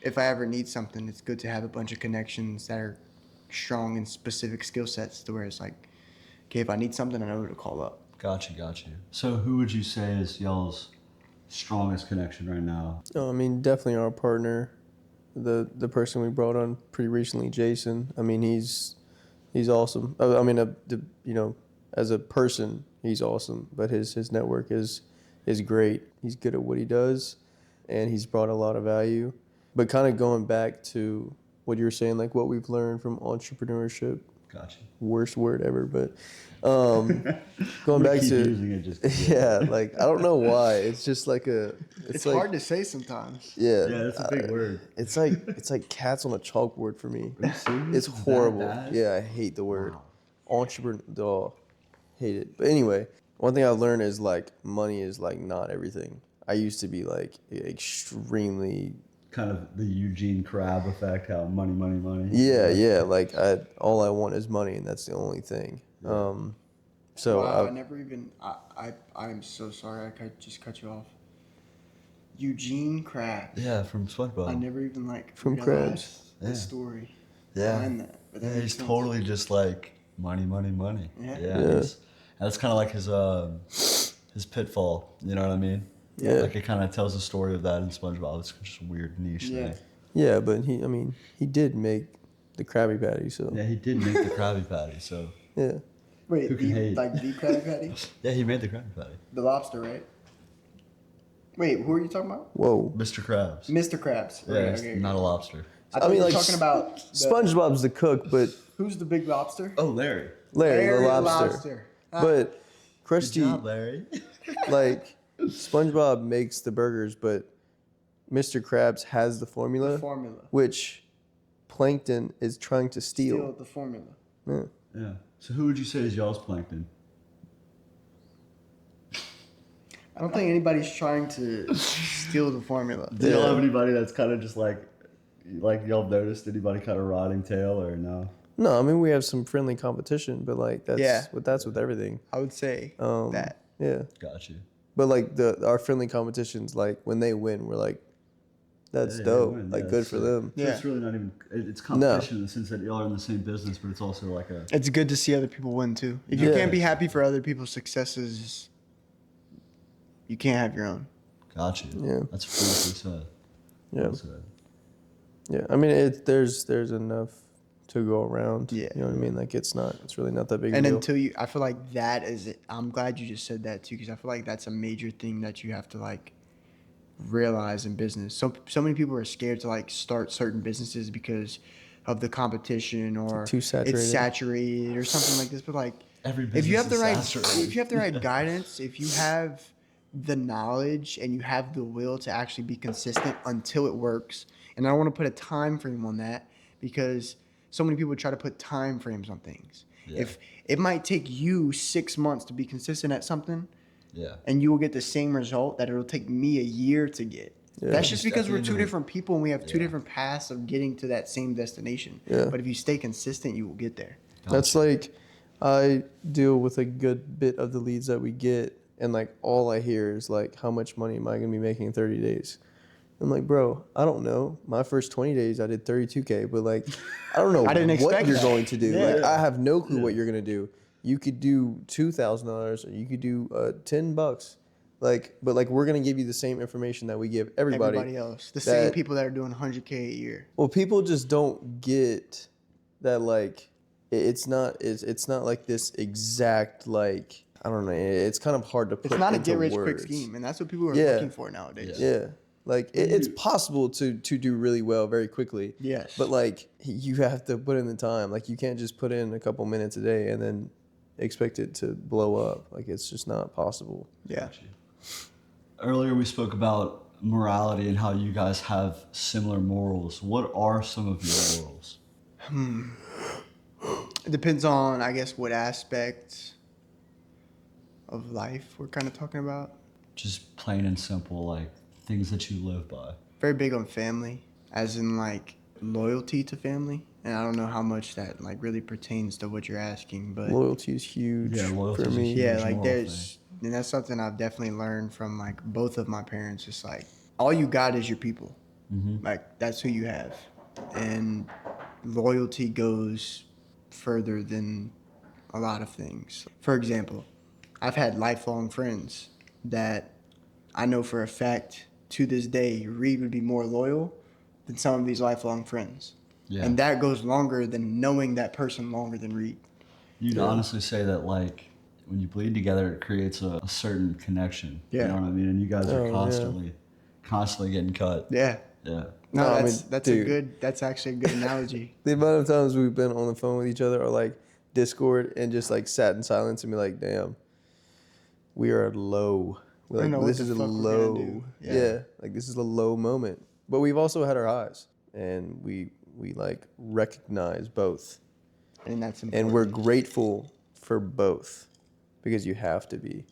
if I ever need something, it's good to have a bunch of connections that are strong in specific skill sets to where it's like, okay, if I need something, I know who to call up.
Got you. So who would you say is y'all's strongest connection right now?
Oh, I mean, definitely our partner, the person we brought on pretty recently, Jason. I mean, he's awesome. I mean, as a person, he's awesome. But his network is great. He's good at what he does, and he's brought a lot of value. But kind of going back to what you were saying, like what we've learned from entrepreneurship.
Got you.
Worst word ever, but going back
keep
to
using it just 'cause
yeah, like I don't know why. It's just like
It's
like,
hard to say sometimes.
Yeah,
Yeah, that's a big word.
It's like cats on a chalkboard for me.
Are you serious?
It's
Is that
horrible.
bad?
Yeah, I hate the word.
Wow.
Entrepreneur, hate it. But anyway, one thing I've learned is like money is like not everything. I used to be like extremely.
Kind of the Eugene Crabbe effect, how money.
Yeah. Like all I want is money, and that's the only thing.
Yeah.
So
Wow, I never even. I'm so sorry. I just cut you off. Eugene Crabbe.
Yeah, from SpongeBob.
I never even like
From
realized
Crabs.
the
Yeah.
story
Yeah.
behind that. But that
Yeah,
makes
he's
sense.
totally just like money.
Yeah.
Yeah.
That's kind of like his pitfall. You know what I mean?
Yeah.
Like it kind of tells the story of that in SpongeBob. It's just a weird niche
Yeah.
thing.
yeah, but he did make the Krabby Patty, so
Yeah, he did make the Krabby Patty. So
yeah.
Wait,
Who can hate?
like the Krabby Patty?
yeah, he made the Krabby Patty.
The lobster, right? Wait, who are you talking about?
Whoa.
Mr. Krabs.
Mr. Krabs.
Yeah,
Okay,
it's
okay.
not a lobster.
I thought
mean,
you were
like,
talking about
SpongeBob's the cook, but
who's the big lobster?
Oh, Larry.
Larry the lobster.
Ah,
But
Good
Krusty,
job, Larry.
like SpongeBob makes the burgers, but Mr. Krabs has the formula,
the formula.
which Plankton is trying to
Steal
steal.
the formula.
Yeah.
Yeah. So who would you say is y'all's plankton?
I don't think anybody's trying to steal the formula.
Do y'all have anybody that's kind of just like y'all noticed anybody kind of rotting tail or no?
No, I mean we have some friendly competition, but like
Yeah.
that's with everything.
I would say that.
Yeah.
Got you.
But like our friendly competitions, like when they win, we're like, that's
Yeah,
dope.
they win.
Like
Yeah,
good
it's
for
sick.
them.
So
Yeah.
it's really not even. It's competition in the sense that y'all are in the same business, but it's also like a.
It's good to see other people win too. If you
Yeah.
can't be happy for other people's successes, you can't have your own.
Got you.
Yeah.
That's beautifully said.
Yeah.
Well said.
Yeah. I mean, there's enough to go around.
Yeah.
You know what I mean? Like it's really not that big a
And
deal.
until I feel like that is it. I'm glad you just said that too, because I feel like that's a major thing that you have to like realize in business. So many people are scared to like start certain businesses because of the competition or
Too saturated.
it's saturated or something like this. But like
Every
if you
business
have the
is
right
saturated.
if you have the right guidance, if you have the knowledge and you have the will to actually be consistent until it works. And I don't want to put a time frame on that because so many people try to put time frames on things.
Yeah.
If it might take you 6 months to be consistent at something,
Yeah.
and you will get the same result that it'll take me a year to get.
Yeah.
That's just because
At the
we're
end
two
of it-
different people and we have two
Yeah.
different paths of getting to that same destination.
Yeah.
But if you stay consistent, you will get there.
That's like, I deal with a good bit of the leads that we get, and like all I hear is like, how much money am I gonna be making in 30 days? I'm like, bro, I don't know. My first 20 days, I did 32K, but like, I don't know
I didn't
what
expect
you're
that.
going to do.
Yeah.
Like, I have no clue what you're gonna do. You could do $2,000, or you could do $10. Like, but like, we're gonna give you the same information that we give everybody
else. The same
that-
people that are doing 100K a year.
Well, people just don't get that. Like, it's not like this exact, like, I don't know. It's kind of hard to put.
It's not a
into
get rich quick
words.
scheme, and that's what people are
Yeah.
looking for nowadays.
Yeah, like it's possible to do really well very quickly.
Yes.
But like, you have to put in the time. Like, you can't just put in a couple minutes a day and then expect it to blow up. Like, it's just not possible.
Yeah.
Earlier we spoke about morality and how you guys have similar morals. What are some of your morals?
It depends on, I guess, what aspect of life we're kind of talking about.
Just plain and simple, like things that you live by.
Very big on family, as in like loyalty to family. And I don't know how much that like really pertains to what you're asking, but
Loyalty is huge
Yeah, loyalty
for
is a
me.
huge-
yeah, like
moral
there's, and that's something I've definitely learned from like both of my parents. It's like all you got is your people. Like that's who you have, and loyalty goes further than a lot of things. For example, I've had lifelong friends that I know for a fact to this day Reed would be more loyal than some of these lifelong friends.
Yeah.
And that goes longer than knowing that person longer than Reed.
You'd honestly say that, like, when you bleed together, it creates a certain connection.
Yeah.
You know what I mean? And you guys
Oh,
are
yeah.
constantly getting cut.
Yeah.
Yeah.
No,
No, I
that's
mean,
that's
dude.
that's actually a good analogy.
The amount of times we've been on the phone with each other or like Discord and just like sat in silence and be like, damn, we are low. We're
I don't
like,
know
this
what
is
the
a
fuck we're
low.
gonna do.
Yeah.
Yeah.
Like this is a low moment. But we've also had our highs, and we like recognize both.
And that's important.
And we're grateful for both, because you have to be.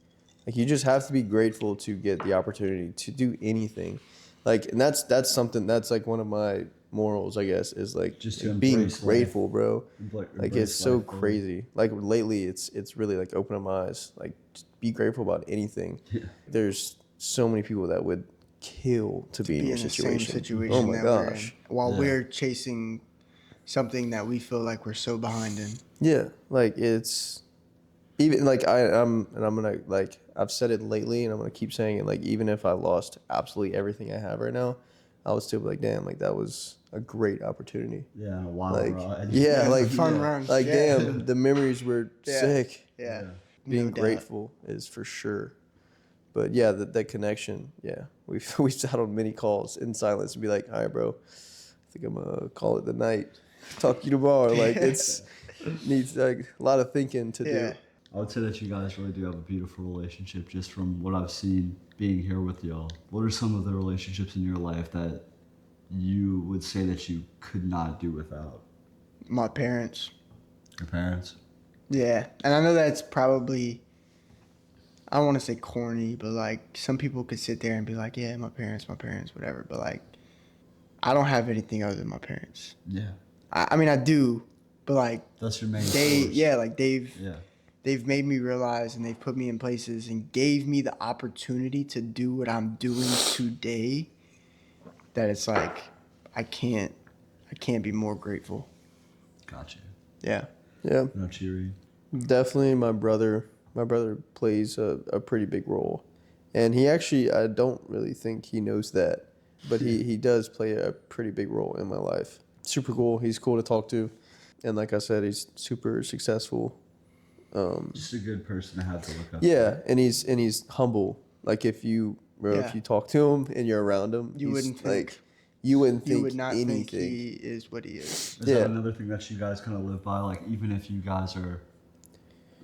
Like, you just have to be grateful to get the opportunity to do anything. Like, and that's something that's like one of my morals, I guess, is like
Just to
being
embrace life.
grateful, bro. Like,
Embrace
it's so
life fully.
crazy. Like, lately it's really like opening my eyes. Like, just be grateful about anything.
Yeah.
There's so many people that would kill to be in
be
your
in the
situation.
same situation
Oh my
that we're in,
gosh.
while
Yeah.
we're chasing something that we feel like we're so behind in.
Yeah, like it's even like I'm gonna, like, I've said it lately and I'm gonna keep saying it, like, even if I lost absolutely everything I have right now, I would still be like, damn, like that was a great opportunity.
Yeah, and a wild
Like,
ride.
yeah, like
fun
yeah.
runs.
like
yeah.
damn, the memories were
Yeah.
sick.
Yeah.
Being
No doubt.
grateful is for sure. But yeah, that connection, yeah. We sat on many calls in silence and be like, all right, bro, I think I'm gonna call it the night. Talk to you tomorrow. Like, it's needs like a lot of thinking to
Yeah.
do.
I would say that you guys really do have a beautiful relationship just from what I've seen being here with y'all. What are some of the relationships in your life that you would say that you could not do without?
My parents.
Your parents?
Yeah. And I know that's probably, I don't want to say corny, but like some people could sit there and be like, yeah, my parents, whatever. But like, I don't have anything other than my parents.
Yeah.
I mean, I do, but like
That's your main
they,
source.
yeah, like they've
Yeah.
made me realize and they've put me in places and gave me the opportunity to do what I'm doing today, that it's like I can't be more grateful.
Gotcha.
Yeah.
Yeah,
No cheering.
definitely my brother. My brother plays a pretty big role. And he actually, I don't really think he knows that, but he does play a pretty big role in my life. Super cool. He's cool to talk to. And like I said, he's super successful.
Just a good person to have to look up.
Yeah, and he's humble. Like, if you
Yeah.
talk to him and you're around him,
You
he's
wouldn't think-
like, you wouldn't
You
think
would not
anything.
think he is what he is.
Is
Yeah.
that another thing that you guys kind of live by? Like, even if you guys are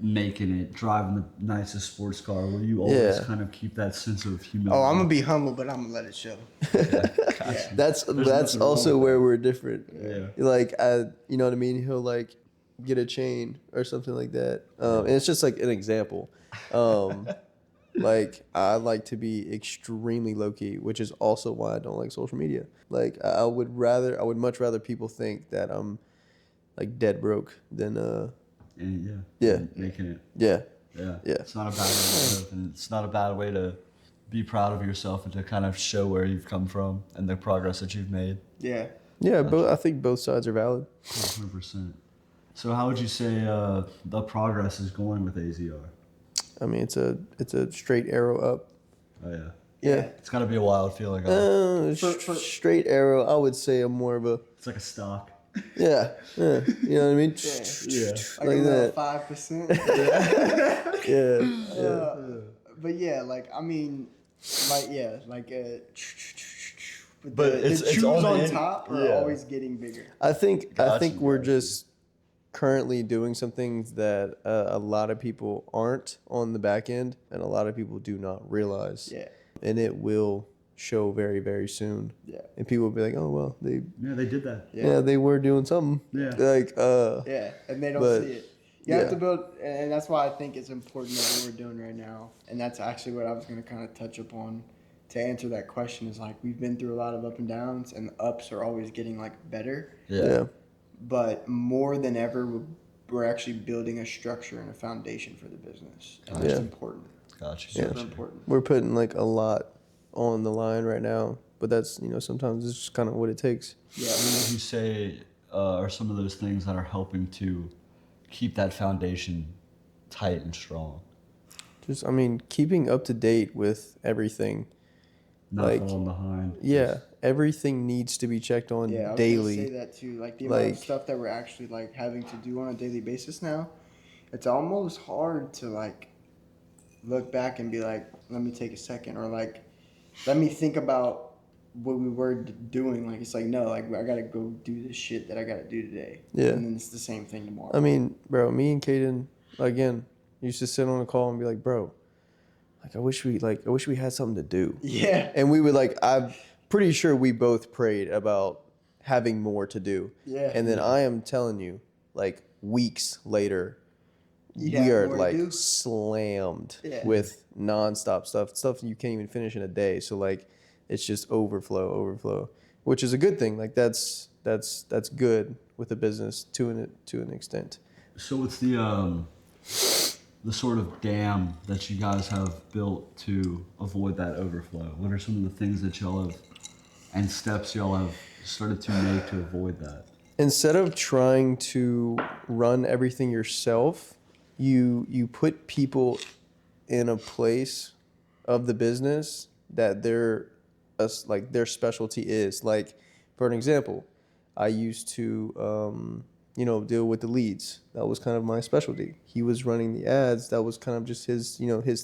making it, driving the nicest sports car? Will you always
Yeah.
kind of keep that sense of humility?
Oh, I'm gonna be humble, but I'm gonna let it show. Yeah.
That's
nothing wrong
also
with
where
that.
we're different.
Yeah.
Like, you know what I mean? He'll like get a chain or something like that. And it's just like an example. Like I like to be extremely low key, which is also why I don't like social media. Like I would much rather people think that I'm like dead broke than
And
Yeah.
making it.
yeah.
Yeah.
Yeah.
It's not a bad way to live, and it's not a bad way to be proud of yourself and to kind of show where you've come from and the progress that you've made.
Yeah.
Yeah, but I think both sides are valid.
100%. So how would you say the progress is going with AZR?
I mean, it's a straight arrow up.
Oh yeah.
Yeah.
It's got to be a wild feeling.
Straight arrow. I would say I'm more of a
It's like a stock.
yeah. You know what I mean?
Yeah.
Like a little 5%.
Yeah.
But yeah, like I mean, like yeah, like
But
the
it's
chews
on the
on
end-
top are
yeah.
always getting bigger.
I think
Gotcha,
we're
gotcha.
just currently doing some things that a lot of people aren't on the back end, and a lot of people do not realize.
Yeah.
And it will show very, very soon.
Yeah.
And people will be like, "Oh well, they
They did that.
yeah, they were doing something."
Yeah.
Like
Yeah, and they don't
But,
see it. You have
yeah.
to build, and that's why I think it's important that what we're doing right now. And that's actually what I was going to kind of touch upon to answer that question. Is like we've been through a lot of up and downs, and the ups are always getting like better.
yeah.
But more than ever, we're actually building a structure and a foundation for the business, and that's
Yeah.
important.
Gotcha.
Super
Gotcha.
important.
We're putting like a lot on the line right now, but that's sometimes it's just kind of what it takes.
Yeah.
What would you say are some of those things that are helping to keep that foundation tight and strong?
Just keeping up to date with everything.
Not
Like,
falling behind.
Yeah, everything needs to be checked on
Yeah, I was
daily.
gonna say that too. Like the amount of
Like-
stuff that we're actually like having to do on a daily basis now, it's almost hard to like look back and be like, let me take a second, or like, let me think about what we were doing. Like it's like no, like I gotta go do this shit that I gotta do today.
Yeah.
And then it's the same thing tomorrow.
I mean, bro, me and Caden, again, used to sit on a call and be like, bro, I wish we had something to do.
Yeah.
And we would I'm pretty sure we both prayed about having more to do.
Yeah.
And then I am telling you, like weeks later,
You
we
have
are
more to
like
do?
slammed
Yeah.
with nonstop stuff you can't even finish in a day. So like it's just overflow, which is a good thing. Like that's good with a business to an extent.
So what's the sort of dam that you guys have built to avoid that overflow? What are some of the things that y'all have and steps y'all have started to make to avoid that?
Instead of trying to run everything yourself, you put people in a place of the business that their specialty is. Like, for an example, I used to deal with the leads. That was kind of my specialty. He was running the ads. That was kind of just his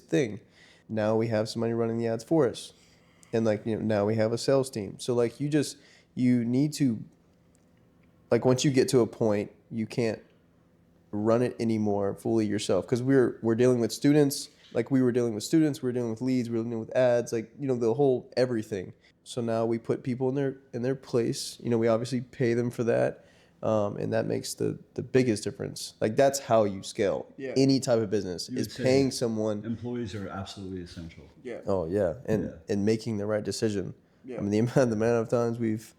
thing. Now we have somebody running the ads for us, and now we have a sales team. So you need to, once you get to a point, you can't run it anymore fully yourself, because we're dealing with students. Like we were dealing with students, we were dealing with leads, we were dealing with ads, the whole everything. So now we put people in their place. We obviously pay them for that, and that makes the biggest difference. Like that's how you scale any type of business,
You
is
would say
paying someone.
Employees are absolutely essential.
Yeah.
Oh yeah, and making the right decision.
Yeah.
I mean the amount of times we've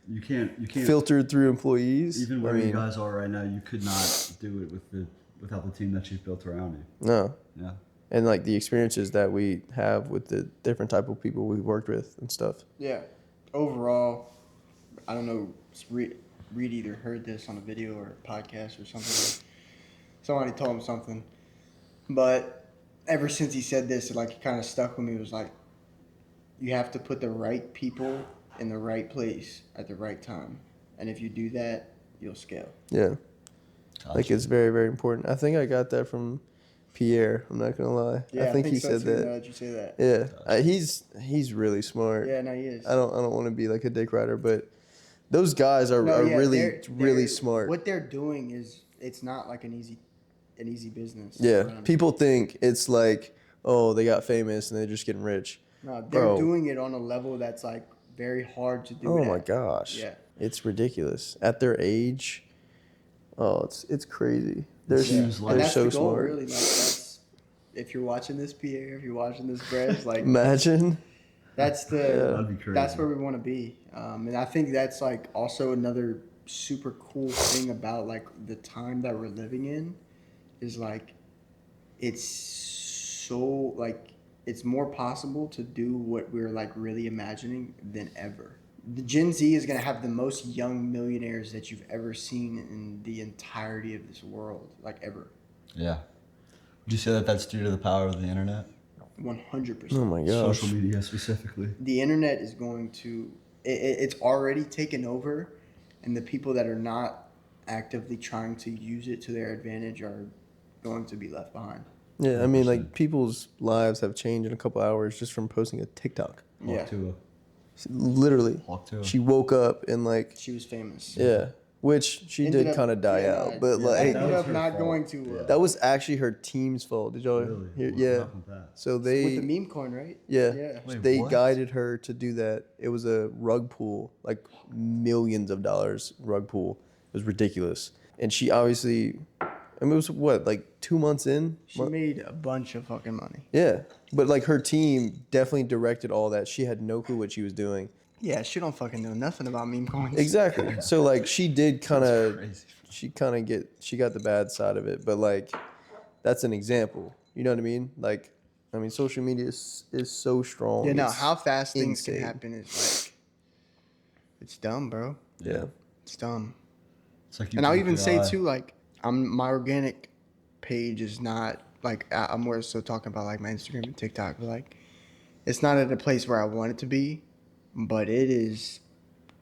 You can't
filtered through employees.
even where you guys are right now. You could not do it without the team that you've built around you.
No.
Yeah.
And the experiences that we have with the different type of people we've worked with and stuff.
Yeah. Overall, I don't know. Reed either heard this on a video or a podcast or something. Somebody told him something, but ever since he said this, it kind of stuck with me. It was like, you have to put the right people in the right place at the right time, and if you do that, you'll scale.
Yeah.
Gotcha.
It's very, very important. I think I got that from Pierre. I'm not gonna lie.
Yeah,
I think he
so
said
too, now
that.
that you say that.
Yeah, he's really smart.
Yeah, no, he is.
I don't want to be like a dick rider, but those guys are
No, yeah,
really
they're-
really smart.
What they're doing is it's not like an easy. an easy business. to
Yeah,
run.
people think it's like, oh, they got famous and they're just getting rich.
No, they're
Bro.
doing it on a level that's like very hard to do.
Oh
it
my
at.
gosh.
Yeah.
It's ridiculous. At their age, oh, it's crazy. They're,
seems like-
And
they're
that's
so
the goal,
smart.
really. Like that's if you're watching this, Pierre, if you're watching this, Brez, like
Imagine.
that's the
That'd be crazy.
that's where we want to be. And I think that's like also another super cool thing about like the time that we're living in is like it's so like it's more possible to do what we're like really imagining than ever. The Gen Z is gonna have the most young millionaires that you've ever seen in the entirety of this world, like ever.
Yeah. Would you say that that's due to the power of the internet?
100%.
Oh my gosh.
Social media specifically.
The internet is going to it's already taken over, and the people that are not actively trying to use it to their advantage are going to be left behind.
Yeah, I mean, like, people's lives have changed in a couple hours just from posting a TikTok.
Yeah.
Literally. She woke up and, like,
She was famous.
yeah, which she
Ended
did
up-
kind of die
yeah,
out. But,
yeah,
like,
Ended
was
up
her
not
fault.
going to
Yeah.
that was actually her team's fault. Did y'all
Really?
hear?
What
Yeah.
happened with that?
So
with the
they,
meme coin, right?
yeah,
Yeah.
Wait,
they
what?
guided her to do that. It was a rug pull, like millions of dollars rug pull. It was ridiculous. And she obviously, I mean, it was what, like 2 months in?
She made a bunch of fucking money.
Yeah. But like her team definitely directed all that. She had no clue what she was doing.
Yeah, she don't fucking know nothing about meme coins.
Exactly. So like she did kind of,
crazy.
she got the bad side of it. But like, that's an example. You know what I mean? Like, I mean, social media is so strong.
Yeah, no,
It's
how fast things can
insane.
happen is like, it's dumb, bro.
Yeah.
It's dumb.
It's like you
And I'll
blink
even
your
say
eye.
too, like, my organic page is not like I'm more so talking about like my Instagram and TikTok, but like, it's not at a place where I want it to be, but it is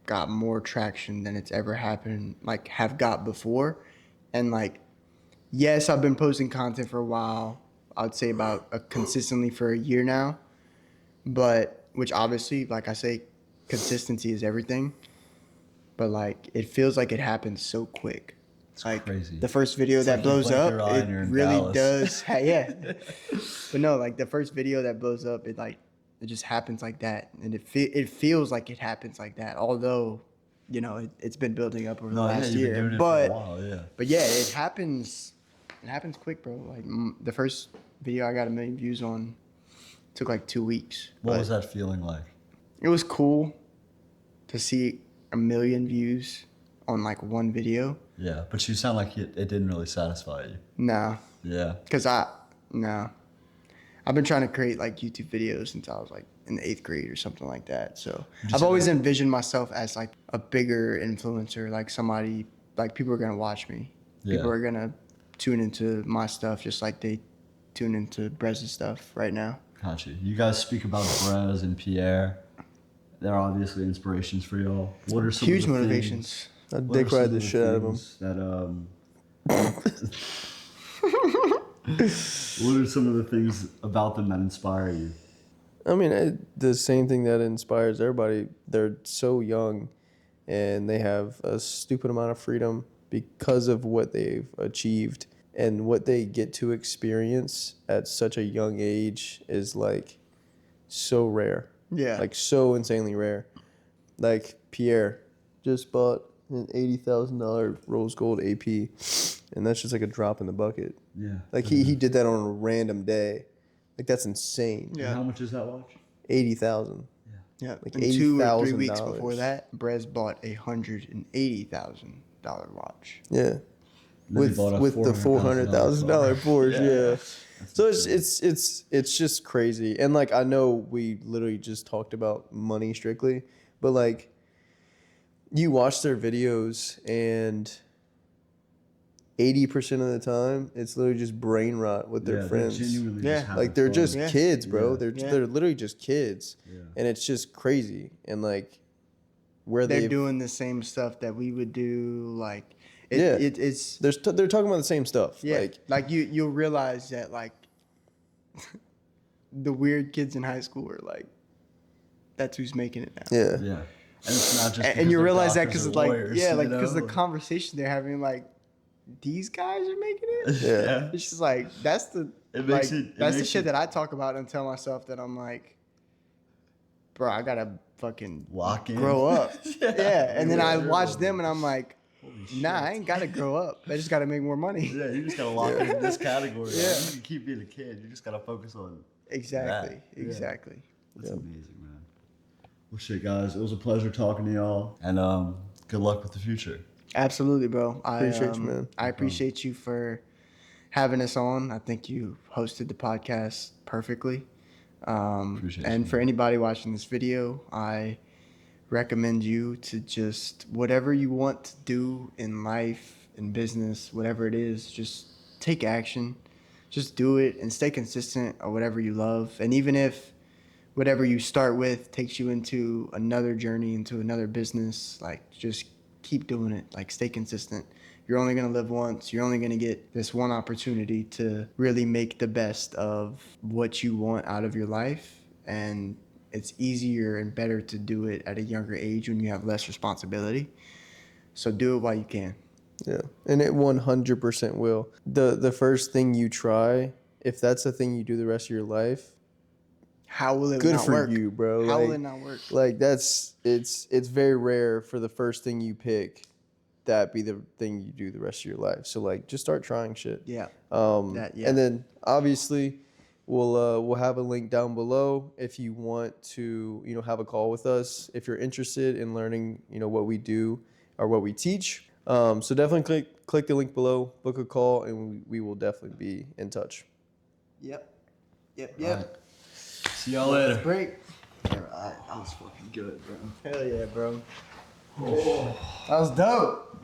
got more traction than it's ever happened, like have got before, and like, yes, I've been posting content for a while. I'd say about consistently for a year now, but which obviously, like I say, consistency is everything. But like, it feels like it happens so quick. It's like
crazy.
the first video
It's
that
like you
blows
blink
up,
your eye
it
and you're in
really
Dallas.
does. Yeah. But no, like the first video that blows up, it like it just happens like that, and it feels like it happens like that. Although, you know, it's been building up over the
No, yeah,
last
you've been
year,
doing it
but
for a while, yeah.
but yeah, it happens. It happens quick, bro. Like the first video I got 1 million views on took like 2 weeks.
What
but
was that feeling like?
It was cool to see 1 million views on like one video.
Yeah, but you sound like it didn't really satisfy you.
Nah,
Yeah.
cause I've been trying to create like YouTube videos since I was like in the 8th grade or something like that. So
you
I've
say
always
that-
envisioned myself as like a bigger influencer, like somebody like people are gonna watch me.
Yeah.
People are gonna tune into my stuff just like they tune into Brez's stuff right now.
Gotcha. You guys speak about Brez and Pierre. They're obviously inspirations for y'all. What are some
Huge
of the
motivations.
I
Things, what
dick
are some
ride the
of
shit out of them.
things what are some of the things about them that inspire you?
I mean, the same thing that inspires everybody. They're so young and they have a stupid amount of freedom because of what they've achieved, and what they get to experience at such a young age is like so rare.
Yeah.
Like so insanely rare. Like Pierre just bought an $80,000 rose gold AP, and that's just like a drop in the bucket.
Yeah.
Like he did that on a random day. Like that's insane.
Yeah.
And how much is that watch?
80,000.
Yeah,
Like
and 2 or 3 weeks
$80,000.
before that, Brez bought a $180,000 watch.
Yeah.
Then he bought a
With the $400,000 Porsche, yeah. So
insane.
it's just crazy. And like I know we literally just talked about money strictly, but like you watch their videos and 80% of the time it's literally just brain rot with their
Yeah,
friends.
They're genuinely
Yeah.
just having
Like they're
fun.
just
Yeah.
kids, bro.
Yeah.
They're literally just kids.
Yeah.
And it's just crazy. And like where
They're
they
doing the same stuff that we would do. Like,
Yeah.
it's
they're talking about the same stuff.
yeah. Like you'll realize that like the weird kids in high school are like, that's who's making it now.
Yeah.
Yeah. And it's not just
And
because
you
they're
realize that
doctors
because
or
it's like
lawyers,
yeah,
you
like because the
know?
conversation they're having like these guys are making it.
Yeah.
It's just like that's the
It makes
like,
it-
that's the
makes
shit
it-
that I talk about and tell myself that I'm like, bro, I gotta fucking
Lock in.
grow up. yeah. And then I
Yeah.
watch them and I'm like,
Holy
nah,
shit.
I ain't gotta grow up. I just gotta make more money.
Yeah, you just gotta lock in this category.
Yeah.
You can keep being a kid. You just gotta focus on
Exactly.
that. Yeah.
Exactly.
That's amazing, man. Well, shit, guys, it was a pleasure talking to y'all, and good luck with the future.
Absolutely, bro.
Appreciate you, man.
I appreciate you for having us on. I think you hosted the podcast perfectly.
Appreciate
And
you.
for anybody watching this video, I recommend you to just whatever you want to do in life, in business, whatever it is, just take action. Just do it and stay consistent at whatever you love. And even if whatever you start with takes you into another journey, into another business, like just keep doing it. Like stay consistent. You're only going to live once. You're only going to get this one opportunity to really make the best of what you want out of your life. And it's easier and better to do it at a younger age when you have less responsibility. So do it while you can.
Yeah, and it 100% will. The first thing you try, if that's the thing you do the rest of your life,
How will it
good
not
for
work?
you, bro.
How
like,
will it not work?
Like it's very rare for the first thing you pick that be the thing you do the rest of your life. So like just start trying shit.
Yeah.
Yeah. And then obviously we'll have a link down below if you want to, have a call with us if you're interested in learning, what we do or what we teach. So definitely click the link below, book a call, and we will definitely be in touch.
Yep.
All right. See y'all later.
Break.
All right, that was fucking good, bro.
Hell yeah, bro. That was dope.